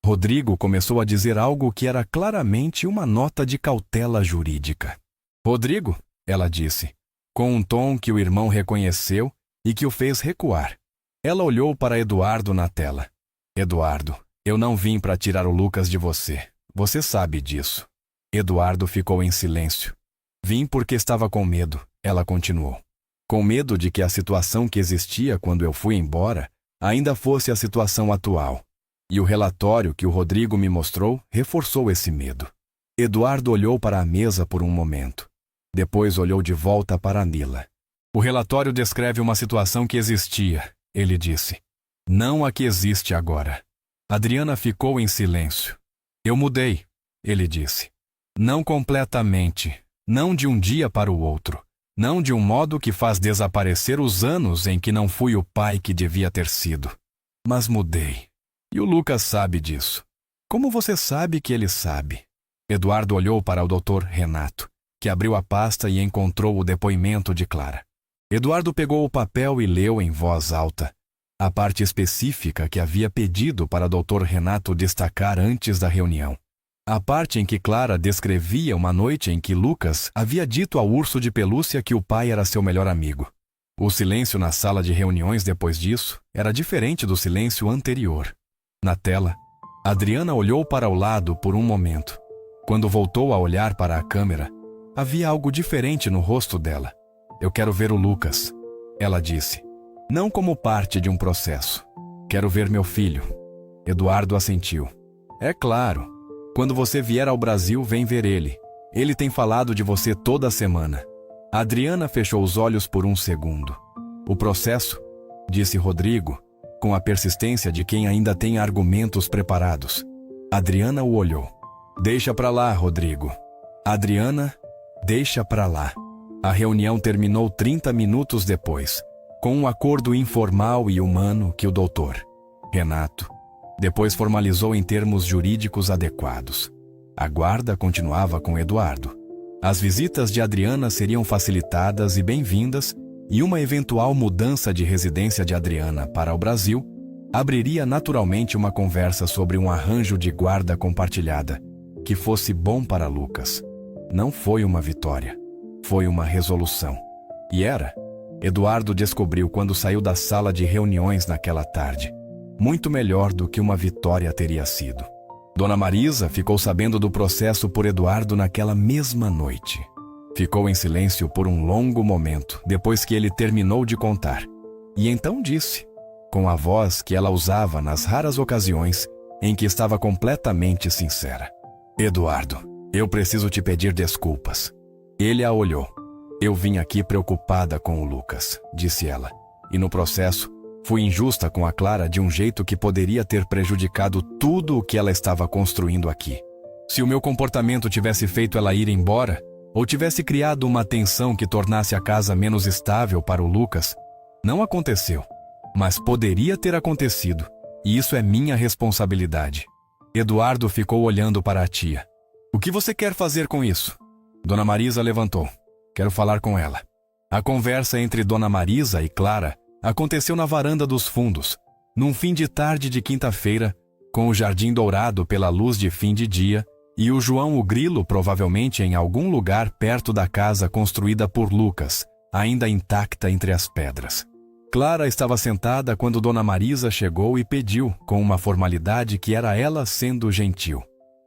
Rodrigo começou a dizer algo que era claramente uma nota de cautela jurídica. Rodrigo, ela disse, com um tom que o irmão reconheceu e que o fez recuar. Ela olhou para Eduardo na tela. Eduardo, eu não vim para tirar o Lucas de você. Você sabe disso. Eduardo ficou em silêncio. Vim porque estava com medo, ela continuou. Com medo de que a situação que existia quando eu fui embora ainda fosse a situação atual. E o relatório que o Rodrigo me mostrou reforçou esse medo. Eduardo olhou para a mesa por um momento. Depois olhou de volta para Nila. O relatório descreve uma situação que existia, ele disse. Não a que existe agora. Adriana ficou em silêncio. Eu mudei, ele disse. Não completamente, não de um dia para o outro, não de um modo que faz desaparecer os anos em que não fui o pai que devia ter sido. Mas mudei. E o Lucas sabe disso. Como você sabe que ele sabe? Eduardo olhou para o Dr. Renato, que abriu a pasta e encontrou o depoimento de Clara. Eduardo pegou o papel e leu em voz alta a parte específica que havia pedido para Dr. Renato destacar antes da reunião. A parte em que Clara descrevia uma noite em que Lucas havia dito ao urso de pelúcia que o pai era seu melhor amigo. O silêncio na sala de reuniões depois disso era diferente do silêncio anterior. Na tela, Adriana olhou para o lado por um momento. Quando voltou a olhar para a câmera, havia algo diferente no rosto dela. Eu quero ver o Lucas, ela disse. Não como parte de um processo. Quero ver meu filho. Eduardo assentiu. É claro. Quando você vier ao Brasil, vem ver ele. Ele tem falado de você toda semana. Adriana fechou os olhos por um segundo. O processo, disse Rodrigo, com a persistência de quem ainda tem argumentos preparados. Adriana o olhou. Deixa pra lá, Rodrigo. Adriana, deixa pra lá. A reunião terminou 30 minutos depois, com um acordo informal e humano que o doutor Renato depois formalizou em termos jurídicos adequados. A guarda continuava com Eduardo. As visitas de Adriana seriam facilitadas e bem-vindas, e uma eventual mudança de residência de Adriana para o Brasil abriria naturalmente uma conversa sobre um arranjo de guarda compartilhada que fosse bom para Lucas. Não foi uma vitória, foi uma resolução. E era. Eduardo descobriu quando saiu da sala de reuniões naquela tarde. Muito melhor do que uma vitória teria sido. Dona Marisa ficou sabendo do processo por Eduardo naquela mesma noite. Ficou em silêncio por um longo momento, depois que ele terminou de contar. E então disse, com a voz que ela usava nas raras ocasiões em que estava completamente sincera. Eduardo, eu preciso te pedir desculpas. Ele a olhou. Eu vim aqui preocupada com o Lucas, disse ela. E no processo, fui injusta com a Clara de um jeito que poderia ter prejudicado tudo o que ela estava construindo aqui. Se o meu comportamento tivesse feito ela ir embora, ou tivesse criado uma tensão que tornasse a casa menos estável para o Lucas, não aconteceu. Mas poderia ter acontecido, e isso é minha responsabilidade. Eduardo ficou olhando para a tia. O que você quer fazer com isso? Dona Marisa levantou. Quero falar com ela. A conversa entre Dona Marisa e Clara aconteceu na varanda dos fundos, num fim de tarde de quinta-feira, com o jardim dourado pela luz de fim de dia e o João o Grilo provavelmente em algum lugar perto da casa construída por Lucas, ainda intacta entre as pedras. Clara estava sentada quando Dona Marisa chegou e pediu, com uma formalidade que era ela sendo gentil.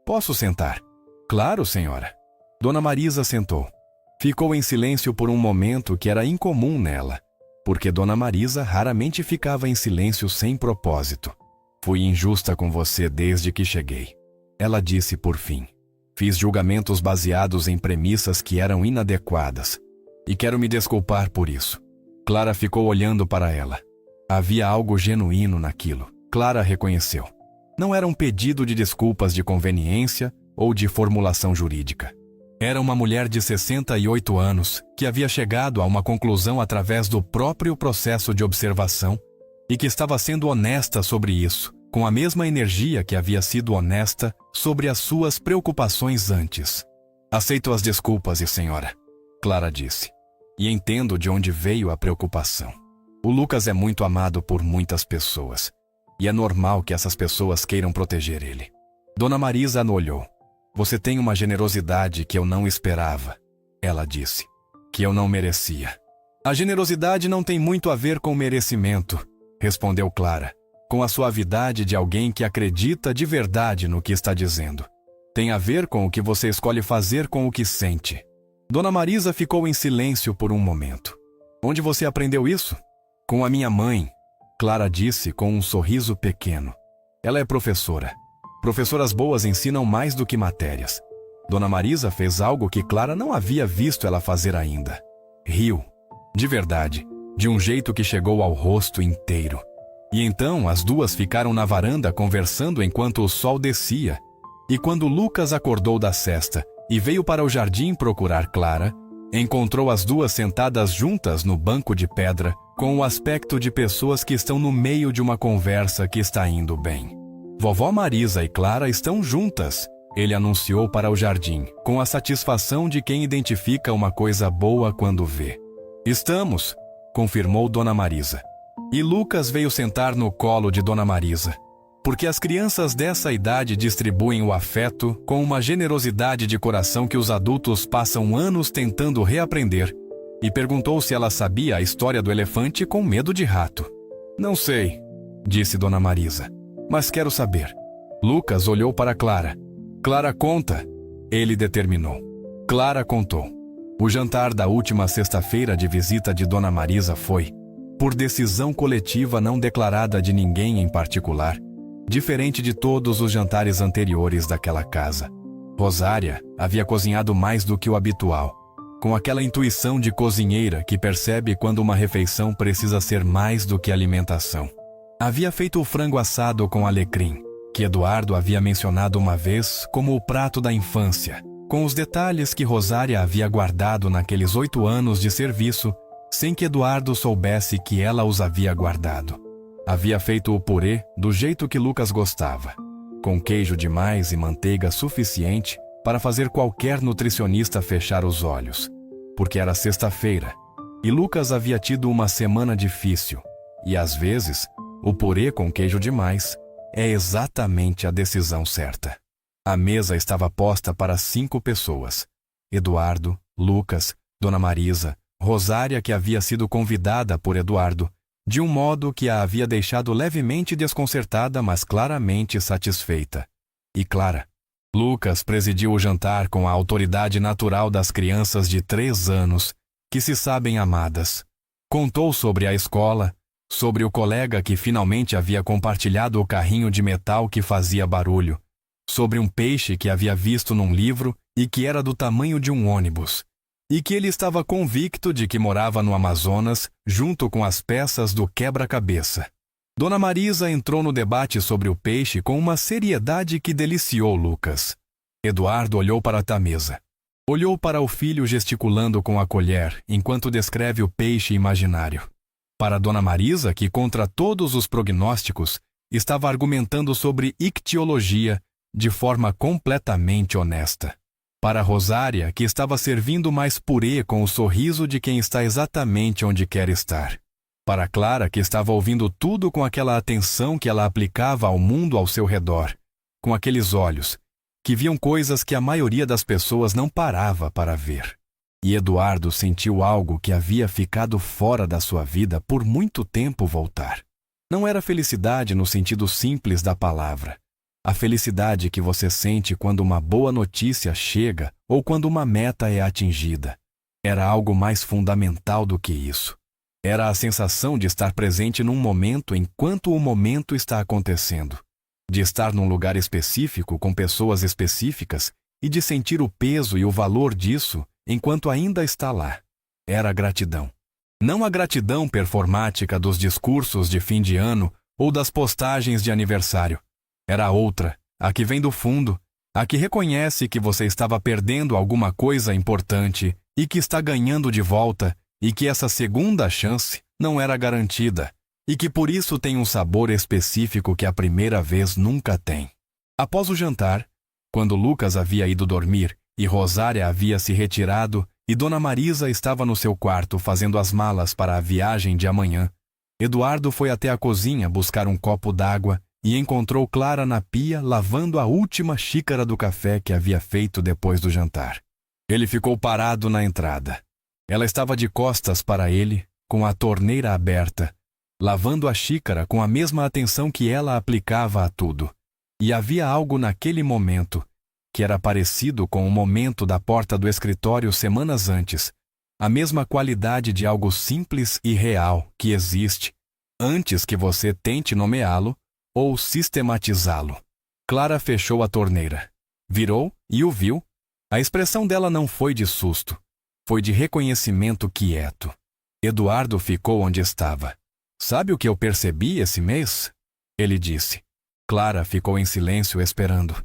Posso sentar? Claro, senhora. Dona Marisa sentou. Ficou em silêncio por um momento que era incomum nela, porque Dona Marisa raramente ficava em silêncio sem propósito. Fui injusta com você desde que cheguei. Ela disse por fim. Fiz julgamentos baseados em premissas que eram inadequadas. E quero me desculpar por isso. Clara ficou olhando para ela. Havia algo genuíno naquilo. Clara reconheceu. Não era um pedido de desculpas de conveniência ou de formulação jurídica. Era uma mulher de 68 anos que havia chegado a uma conclusão através do próprio processo de observação e que estava sendo honesta sobre isso, com a mesma energia que havia sido honesta sobre as suas preocupações antes. Aceito as desculpas, senhora, Clara disse, e entendo de onde veio a preocupação. O Lucas é muito amado por muitas pessoas, e é normal que essas pessoas queiram proteger ele. Dona Marisa a olhou. Você tem uma generosidade que eu não esperava, ela disse, que eu não merecia. A generosidade não tem muito a ver com merecimento, respondeu Clara, com a suavidade de alguém que acredita de verdade no que está dizendo. Tem a ver com o que você escolhe fazer com o que sente. Dona Marisa ficou em silêncio por um momento. Onde você aprendeu isso? Com a minha mãe, Clara disse com um sorriso pequeno. Ela é professora. Professoras boas ensinam mais do que matérias. Dona Marisa fez algo que Clara não havia visto ela fazer ainda. Riu. De verdade, de um jeito que chegou ao rosto inteiro. E então as duas ficaram na varanda conversando enquanto o sol descia. E quando Lucas acordou da sesta e veio para o jardim procurar Clara, encontrou as duas sentadas juntas no banco de pedra, com o aspecto de pessoas que estão no meio de uma conversa que está indo bem. Vovó Marisa e Clara estão juntas, ele anunciou para o jardim, com a satisfação de quem identifica uma coisa boa quando vê. Estamos, confirmou Dona Marisa. E Lucas veio sentar no colo de Dona Marisa, porque as crianças dessa idade distribuem o afeto com uma generosidade de coração que os adultos passam anos tentando reaprender, e perguntou se ela sabia a história do elefante com medo de rato. Não sei, disse Dona Marisa. Mas quero saber. Lucas olhou para Clara. Clara conta. Ele determinou. Clara contou. O jantar da última sexta-feira de visita de Dona Marisa foi, por decisão coletiva não declarada de ninguém em particular, diferente de todos os jantares anteriores daquela casa. Rosária havia cozinhado mais do que o habitual, com aquela intuição de cozinheira que percebe quando uma refeição precisa ser mais do que alimentação. Havia feito o frango assado com alecrim, que Eduardo havia mencionado uma vez como o prato da infância, com os detalhes que Rosária havia guardado naqueles 8 anos de serviço, sem que Eduardo soubesse que ela os havia guardado. Havia feito o purê do jeito que Lucas gostava, com queijo demais e manteiga suficiente para fazer qualquer nutricionista fechar os olhos, porque era sexta-feira, e Lucas havia tido uma semana difícil, e às vezes, o purê com queijo demais é exatamente a decisão certa. A mesa estava posta para 5 pessoas. Eduardo, Lucas, Dona Marisa, Rosária, que havia sido convidada por Eduardo, de um modo que a havia deixado levemente desconcertada, mas claramente satisfeita. E Clara. Lucas presidiu o jantar com a autoridade natural das crianças de 3 anos, que se sabem amadas. Contou sobre a escola, sobre o colega que finalmente havia compartilhado o carrinho de metal que fazia barulho, sobre um peixe que havia visto num livro e que era do tamanho de um ônibus, e que ele estava convicto de que morava no Amazonas junto com as peças do quebra-cabeça. Dona Marisa entrou no debate sobre o peixe com uma seriedade que deliciou Lucas. Eduardo olhou para a mesa. Olhou para o filho gesticulando com a colher enquanto descreve o peixe imaginário. Para Dona Marisa, que contra todos os prognósticos, estava argumentando sobre ictiologia de forma completamente honesta. Para Rosária, que estava servindo mais purê com o sorriso de quem está exatamente onde quer estar. Para Clara, que estava ouvindo tudo com aquela atenção que ela aplicava ao mundo ao seu redor, com aqueles olhos, que viam coisas que a maioria das pessoas não parava para ver. E Eduardo sentiu algo que havia ficado fora da sua vida por muito tempo voltar. Não era felicidade no sentido simples da palavra. A felicidade que você sente quando uma boa notícia chega ou quando uma meta é atingida. Era algo mais fundamental do que isso. Era a sensação de estar presente num momento enquanto o momento está acontecendo, de estar num lugar específico com pessoas específicas e de sentir o peso e o valor disso enquanto ainda está lá. Era gratidão. Não a gratidão performática dos discursos de fim de ano ou das postagens de aniversário. Era outra, a que vem do fundo, a que reconhece que você estava perdendo alguma coisa importante e que está ganhando de volta, e que essa segunda chance não era garantida, e que por isso tem um sabor específico que a primeira vez nunca tem. Após o jantar, quando Lucas havia ido dormir e Rosária havia se retirado e Dona Marisa estava no seu quarto fazendo as malas para a viagem de amanhã, Eduardo foi até a cozinha buscar um copo d'água e encontrou Clara na pia lavando a última xícara do café que havia feito depois do jantar. Ele ficou parado na entrada. Ela estava de costas para ele, com a torneira aberta, lavando a xícara com a mesma atenção que ela aplicava a tudo. E havia algo naquele momento que era parecido com o momento da porta do escritório semanas antes, a mesma qualidade de algo simples e real que existe, antes que você tente nomeá-lo ou sistematizá-lo. Clara fechou a torneira, virou e o viu. A expressão dela não foi de susto. Foi de reconhecimento quieto. Eduardo ficou onde estava. Sabe o que eu percebi esse mês? Ele disse. Clara ficou em silêncio esperando.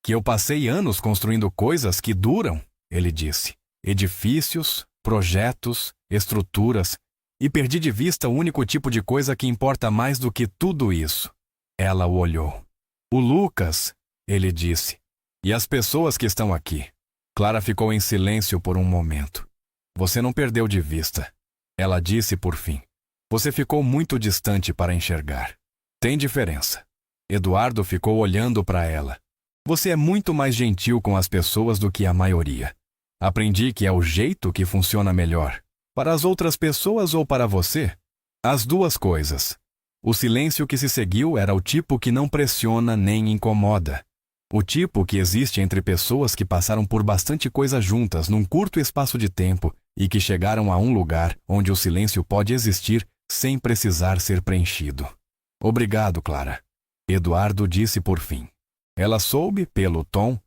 Que eu passei anos construindo coisas que duram, ele disse. Edifícios, projetos, estruturas, e perdi de vista o único tipo de coisa que importa mais do que tudo isso. Ela o olhou. O Lucas, ele disse. E as pessoas que estão aqui. Clara ficou em silêncio por um momento. Você não perdeu de vista. Ela disse por fim. Você ficou muito distante para enxergar. Tem diferença. Eduardo ficou olhando para ela. Você é muito mais gentil com as pessoas do que a maioria. Aprendi que é o jeito que funciona melhor. Para as outras pessoas ou para você? As duas coisas. O silêncio que se seguiu era o tipo que não pressiona nem incomoda. O tipo que existe entre pessoas que passaram por bastante coisa juntas num curto espaço de tempo e que chegaram a um lugar onde o silêncio pode existir sem precisar ser preenchido. Obrigado, Clara. Eduardo disse por fim. Ela soube, pelo tom,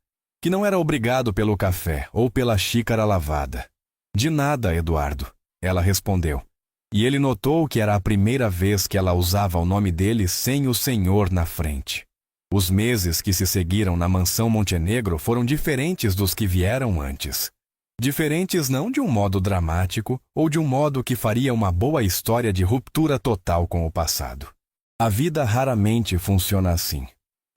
que não era obrigado pelo café ou pela xícara lavada. De nada, Eduardo, ela respondeu. E ele notou que era a primeira vez que ela usava o nome dele sem o senhor na frente. Os meses que se seguiram na mansão Montenegro foram diferentes dos que vieram antes. Diferentes não de um modo dramático ou de um modo que faria uma boa história de ruptura total com o passado. A vida raramente funciona assim.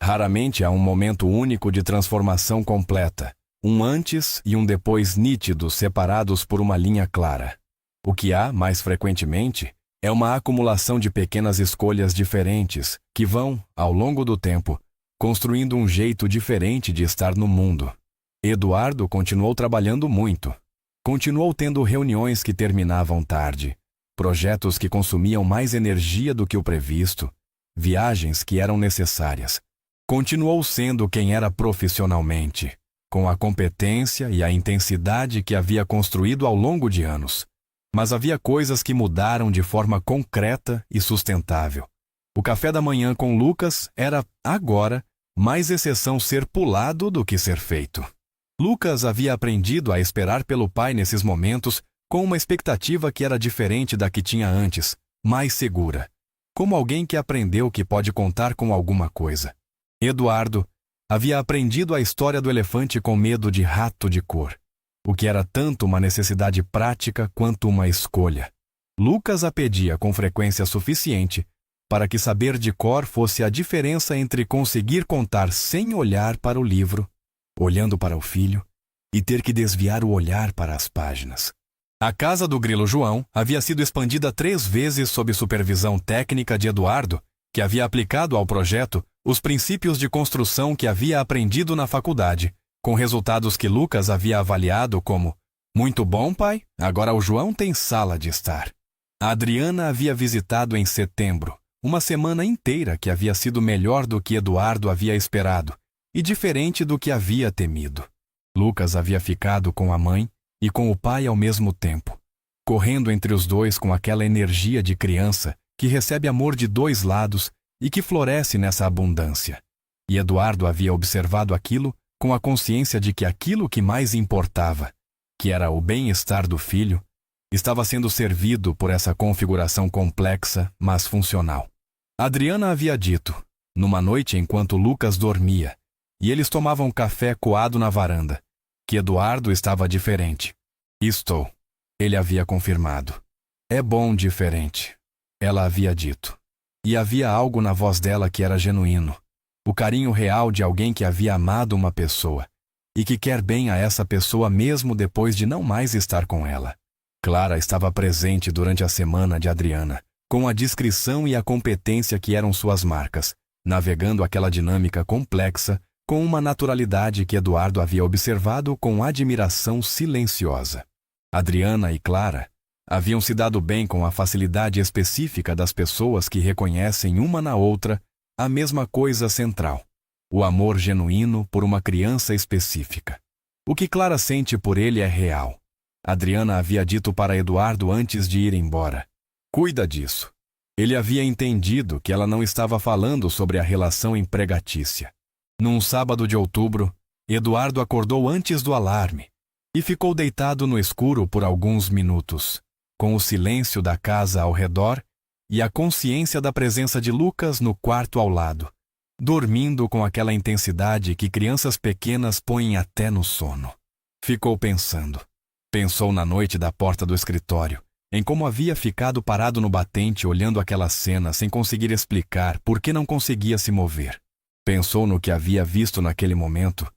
Raramente há um momento único de transformação completa, um antes e um depois nítidos separados por uma linha clara. O que há, mais frequentemente, é uma acumulação de pequenas escolhas diferentes que vão, ao longo do tempo, construindo um jeito diferente de estar no mundo. Eduardo continuou trabalhando muito. Continuou tendo reuniões que terminavam tarde, projetos que consumiam mais energia do que o previsto, viagens que eram necessárias. Continuou sendo quem era profissionalmente, com a competência e a intensidade que havia construído ao longo de anos. Mas havia coisas que mudaram de forma concreta e sustentável. O café da manhã com Lucas era, agora, mais exceção ser pulado do que ser feito. Lucas havia aprendido a esperar pelo pai nesses momentos com uma expectativa que era diferente da que tinha antes, mais segura, como alguém que aprendeu que pode contar com alguma coisa. Eduardo havia aprendido a história do elefante com medo de rato de cor, o que era tanto uma necessidade prática quanto uma escolha. Lucas a pedia com frequência suficiente para que saber de cor fosse a diferença entre conseguir contar sem olhar para o livro, olhando para o filho, e ter que desviar o olhar para as páginas. A casa do Grilo João havia sido expandida 3 vezes sob supervisão técnica de Eduardo, que havia aplicado ao projeto os princípios de construção que havia aprendido na faculdade, com resultados que Lucas havia avaliado como: muito bom, pai, agora o João tem sala de estar. A Adriana havia visitado em setembro, uma semana inteira que havia sido melhor do que Eduardo havia esperado e diferente do que havia temido. Lucas havia ficado com a mãe e com o pai ao mesmo tempo, correndo entre os dois com aquela energia de criança que recebe amor de dois lados e que floresce nessa abundância. E Eduardo havia observado aquilo com a consciência de que aquilo que mais importava, que era o bem-estar do filho, estava sendo servido por essa configuração complexa, mas funcional. Adriana havia dito, numa noite enquanto Lucas dormia, e eles tomavam café coado na varanda, que Eduardo estava diferente. Estou, ele havia confirmado. É bom diferente, ela havia dito. E havia algo na voz dela que era genuíno, o carinho real de alguém que havia amado uma pessoa e que quer bem a essa pessoa mesmo depois de não mais estar com ela. Clara estava presente durante a semana de Adriana, com a discrição e a competência que eram suas marcas, navegando aquela dinâmica complexa com uma naturalidade que Eduardo havia observado com admiração silenciosa. Adriana e Clara haviam se dado bem com a facilidade específica das pessoas que reconhecem uma na outra a mesma coisa central, o amor genuíno por uma criança específica. O que Clara sente por ele é real. Adriana havia dito para Eduardo antes de ir embora: cuida disso. Ele havia entendido que ela não estava falando sobre a relação empregatícia. Num sábado de outubro, Eduardo acordou antes do alarme e ficou deitado no escuro por alguns minutos, com o silêncio da casa ao redor e a consciência da presença de Lucas no quarto ao lado, dormindo com aquela intensidade que crianças pequenas põem até no sono. Ficou pensando. Pensou na noite da porta do escritório, em como havia ficado parado no batente olhando aquela cena sem conseguir explicar por que não conseguia se mover. Pensou no que havia visto naquele momento,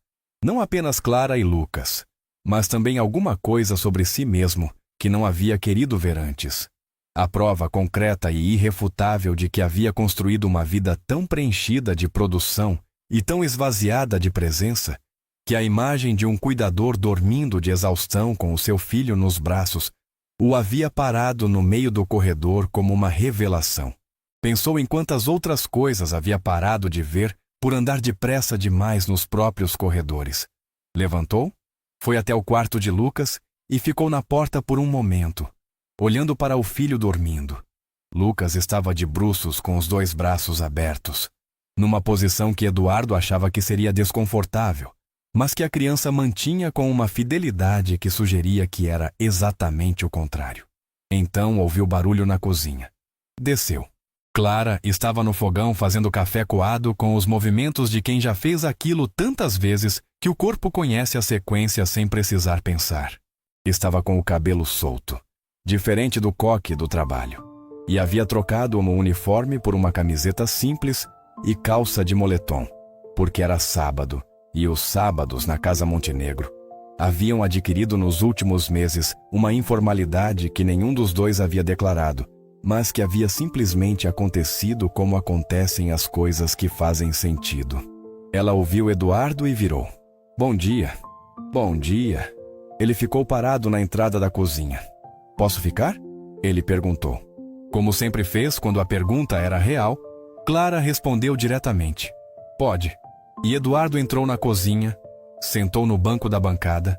não apenas Clara e Lucas, mas também alguma coisa sobre si mesmo que não havia querido ver antes. A prova concreta e irrefutável de que havia construído uma vida tão preenchida de produção e tão esvaziada de presença, que a imagem de um cuidador dormindo de exaustão com o seu filho nos braços o havia parado no meio do corredor como uma revelação. Pensou em quantas outras coisas havia parado de ver por andar depressa demais nos próprios corredores. Levantou, foi até o quarto de Lucas e ficou na porta por um momento, olhando para o filho dormindo. Lucas estava de bruços com os dois braços abertos, numa posição que Eduardo achava que seria desconfortável, mas que a criança mantinha com uma fidelidade que sugeria que era exatamente o contrário. Então ouviu barulho na cozinha. Desceu. Clara estava no fogão fazendo café coado com os movimentos de quem já fez aquilo tantas vezes que o corpo conhece a sequência sem precisar pensar. Estava com o cabelo solto, diferente do coque do trabalho, e havia trocado o uniforme por uma camiseta simples e calça de moletom, porque era sábado, e os sábados na Casa Montenegro haviam adquirido nos últimos meses uma informalidade que nenhum dos dois havia declarado, mas que havia simplesmente acontecido como acontecem as coisas que fazem sentido. Ela ouviu Eduardo e virou. Bom dia. Bom dia. Ele ficou parado na entrada da cozinha. Posso ficar? Ele perguntou. Como sempre fez quando a pergunta era real, Clara respondeu diretamente. Pode. E Eduardo entrou na cozinha, sentou no banco da bancada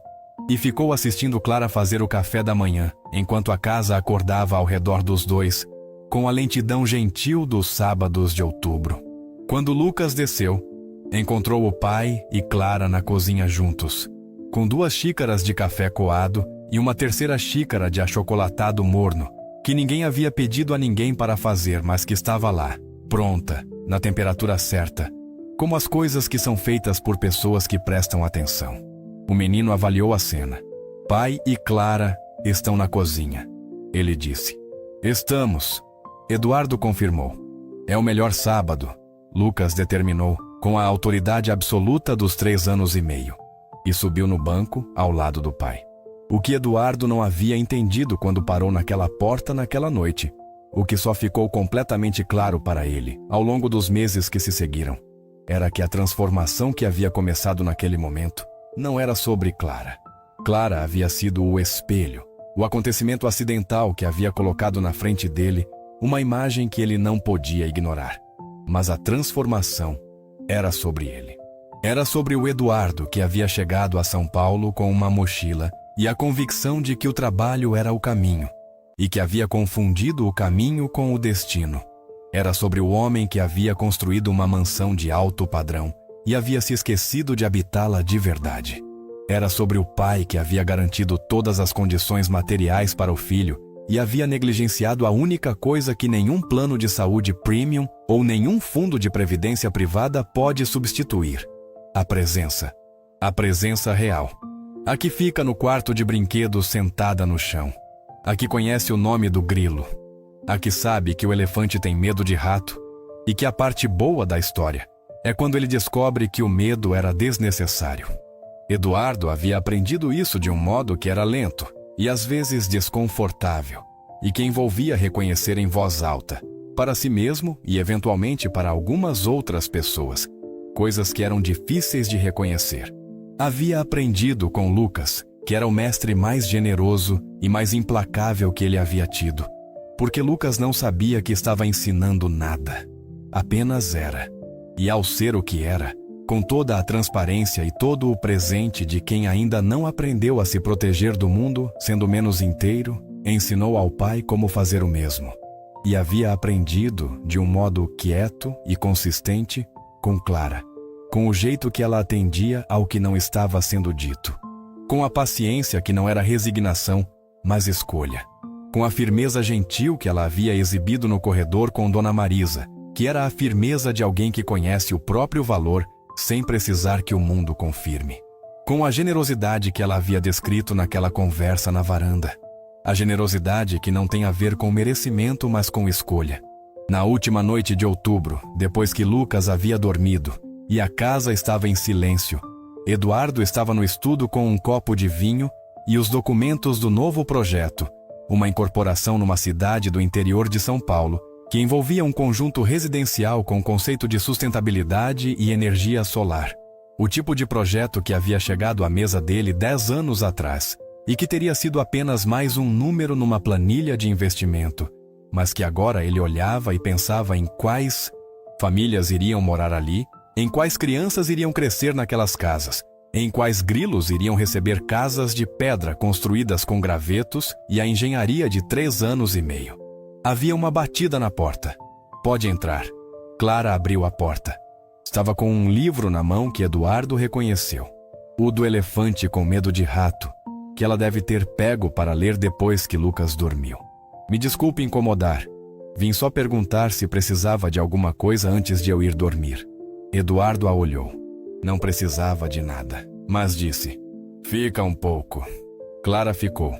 e ficou assistindo Clara fazer o café da manhã, enquanto a casa acordava ao redor dos dois, com a lentidão gentil dos sábados de outubro. Quando Lucas desceu, encontrou o pai e Clara na cozinha juntos, com 2 xícaras de café coado e uma terceira xícara de achocolatado morno, que ninguém havia pedido a ninguém para fazer, mas que estava lá, pronta, na temperatura certa, como as coisas que são feitas por pessoas que prestam atenção. O menino avaliou a cena. Pai e Clara estão na cozinha. Ele disse. Estamos. Eduardo confirmou. É o melhor sábado, Lucas determinou, com a autoridade absoluta dos 3 anos e meio, e subiu no banco ao lado do pai. O que Eduardo não havia entendido quando parou naquela porta naquela noite, o que só ficou completamente claro para ele ao longo dos meses que se seguiram, era que a transformação que havia começado naquele momento não era sobre Clara. Clara havia sido o espelho, o acontecimento acidental que havia colocado na frente dele uma imagem que ele não podia ignorar. Mas a transformação era sobre ele. Era sobre o Eduardo que havia chegado a São Paulo com uma mochila e a convicção de que o trabalho era o caminho, e que havia confundido o caminho com o destino. Era sobre o homem que havia construído uma mansão de alto padrão e havia se esquecido de habitá-la de verdade. Era sobre o pai que havia garantido todas as condições materiais para o filho e havia negligenciado a única coisa que nenhum plano de saúde premium ou nenhum fundo de previdência privada pode substituir: a presença. A presença real. A que fica no quarto de brinquedos sentada no chão. A que conhece o nome do grilo. A que sabe que o elefante tem medo de rato e que a parte boa da história é quando ele descobre que o medo era desnecessário. Eduardo havia aprendido isso de um modo que era lento e às vezes desconfortável, e que envolvia reconhecer em voz alta, para si mesmo e eventualmente para algumas outras pessoas, coisas que eram difíceis de reconhecer. Havia aprendido com Lucas, que era o mestre mais generoso e mais implacável que ele havia tido, porque Lucas não sabia que estava ensinando nada, apenas era. E ao ser o que era, com toda a transparência e todo o presente de quem ainda não aprendeu a se proteger do mundo, sendo menos inteiro, ensinou ao pai como fazer o mesmo. E havia aprendido, de um modo quieto e consistente, com Clara, com o jeito que ela atendia ao que não estava sendo dito, com a paciência que não era resignação, mas escolha, com a firmeza gentil que ela havia exibido no corredor com Dona Marisa, que era a firmeza de alguém que conhece o próprio valor sem precisar que o mundo confirme. Com a generosidade que ela havia descrito naquela conversa na varanda. A generosidade que não tem a ver com merecimento, mas com escolha. Na última noite de outubro, depois que Lucas havia dormido e a casa estava em silêncio, Eduardo estava no estudo com um copo de vinho e os documentos do novo projeto, uma incorporação numa cidade do interior de São Paulo, que envolvia um conjunto residencial com conceito de sustentabilidade e energia solar. O tipo de projeto que havia chegado à mesa dele 10 anos atrás e que teria sido apenas mais um número numa planilha de investimento, mas que agora ele olhava e pensava em quais famílias iriam morar ali, em quais crianças iriam crescer naquelas casas, em quais grilos iriam receber casas de pedra construídas com gravetos e a engenharia de 3 anos e meio. Havia uma batida na porta. Pode entrar. Clara abriu a porta. Estava com um livro na mão que Eduardo reconheceu. O do elefante com medo de rato, que ela deve ter pego para ler depois que Lucas dormiu. Me desculpe incomodar. Vim só perguntar se precisava de alguma coisa antes de eu ir dormir. Eduardo a olhou. Não precisava de nada, mas disse: fica um pouco. Clara ficou.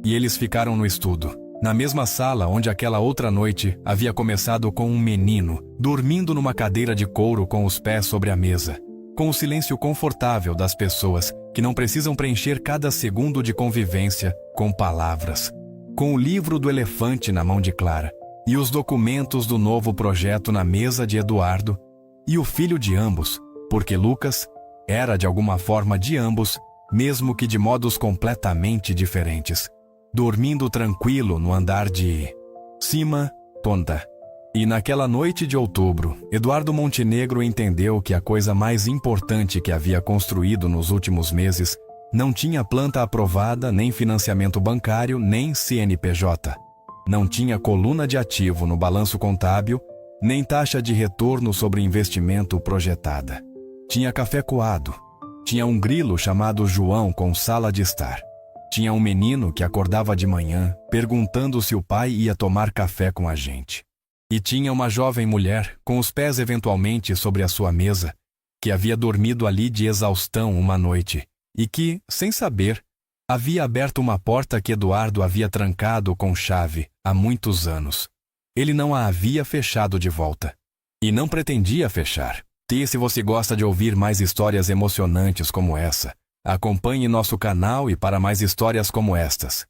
E eles ficaram no estudo. Na mesma sala onde aquela outra noite havia começado com um menino dormindo numa cadeira de couro com os pés sobre a mesa, com o silêncio confortável das pessoas que não precisam preencher cada segundo de convivência com palavras, com o livro do elefante na mão de Clara e os documentos do novo projeto na mesa de Eduardo e o filho de ambos, porque Lucas era de alguma forma de ambos, mesmo que de modos completamente diferentes. Dormindo tranquilo no andar de cima, Tonta. E naquela noite de outubro, Eduardo Montenegro entendeu que a coisa mais importante que havia construído nos últimos meses não tinha planta aprovada, nem financiamento bancário, nem CNPJ. Não tinha coluna de ativo no balanço contábil, nem taxa de retorno sobre investimento projetada. Tinha café coado. Tinha um grilo chamado João com sala de estar. Tinha um menino que acordava de manhã, perguntando se o pai ia tomar café com a gente. E tinha uma jovem mulher, com os pés eventualmente sobre a sua mesa, que havia dormido ali de exaustão uma noite, e que, sem saber, havia aberto uma porta que Eduardo havia trancado com chave há muitos anos. Ele não a havia fechado de volta. E não pretendia fechar. E se você gosta de ouvir mais histórias emocionantes como essa, acompanhe nosso canal e para mais histórias como estas.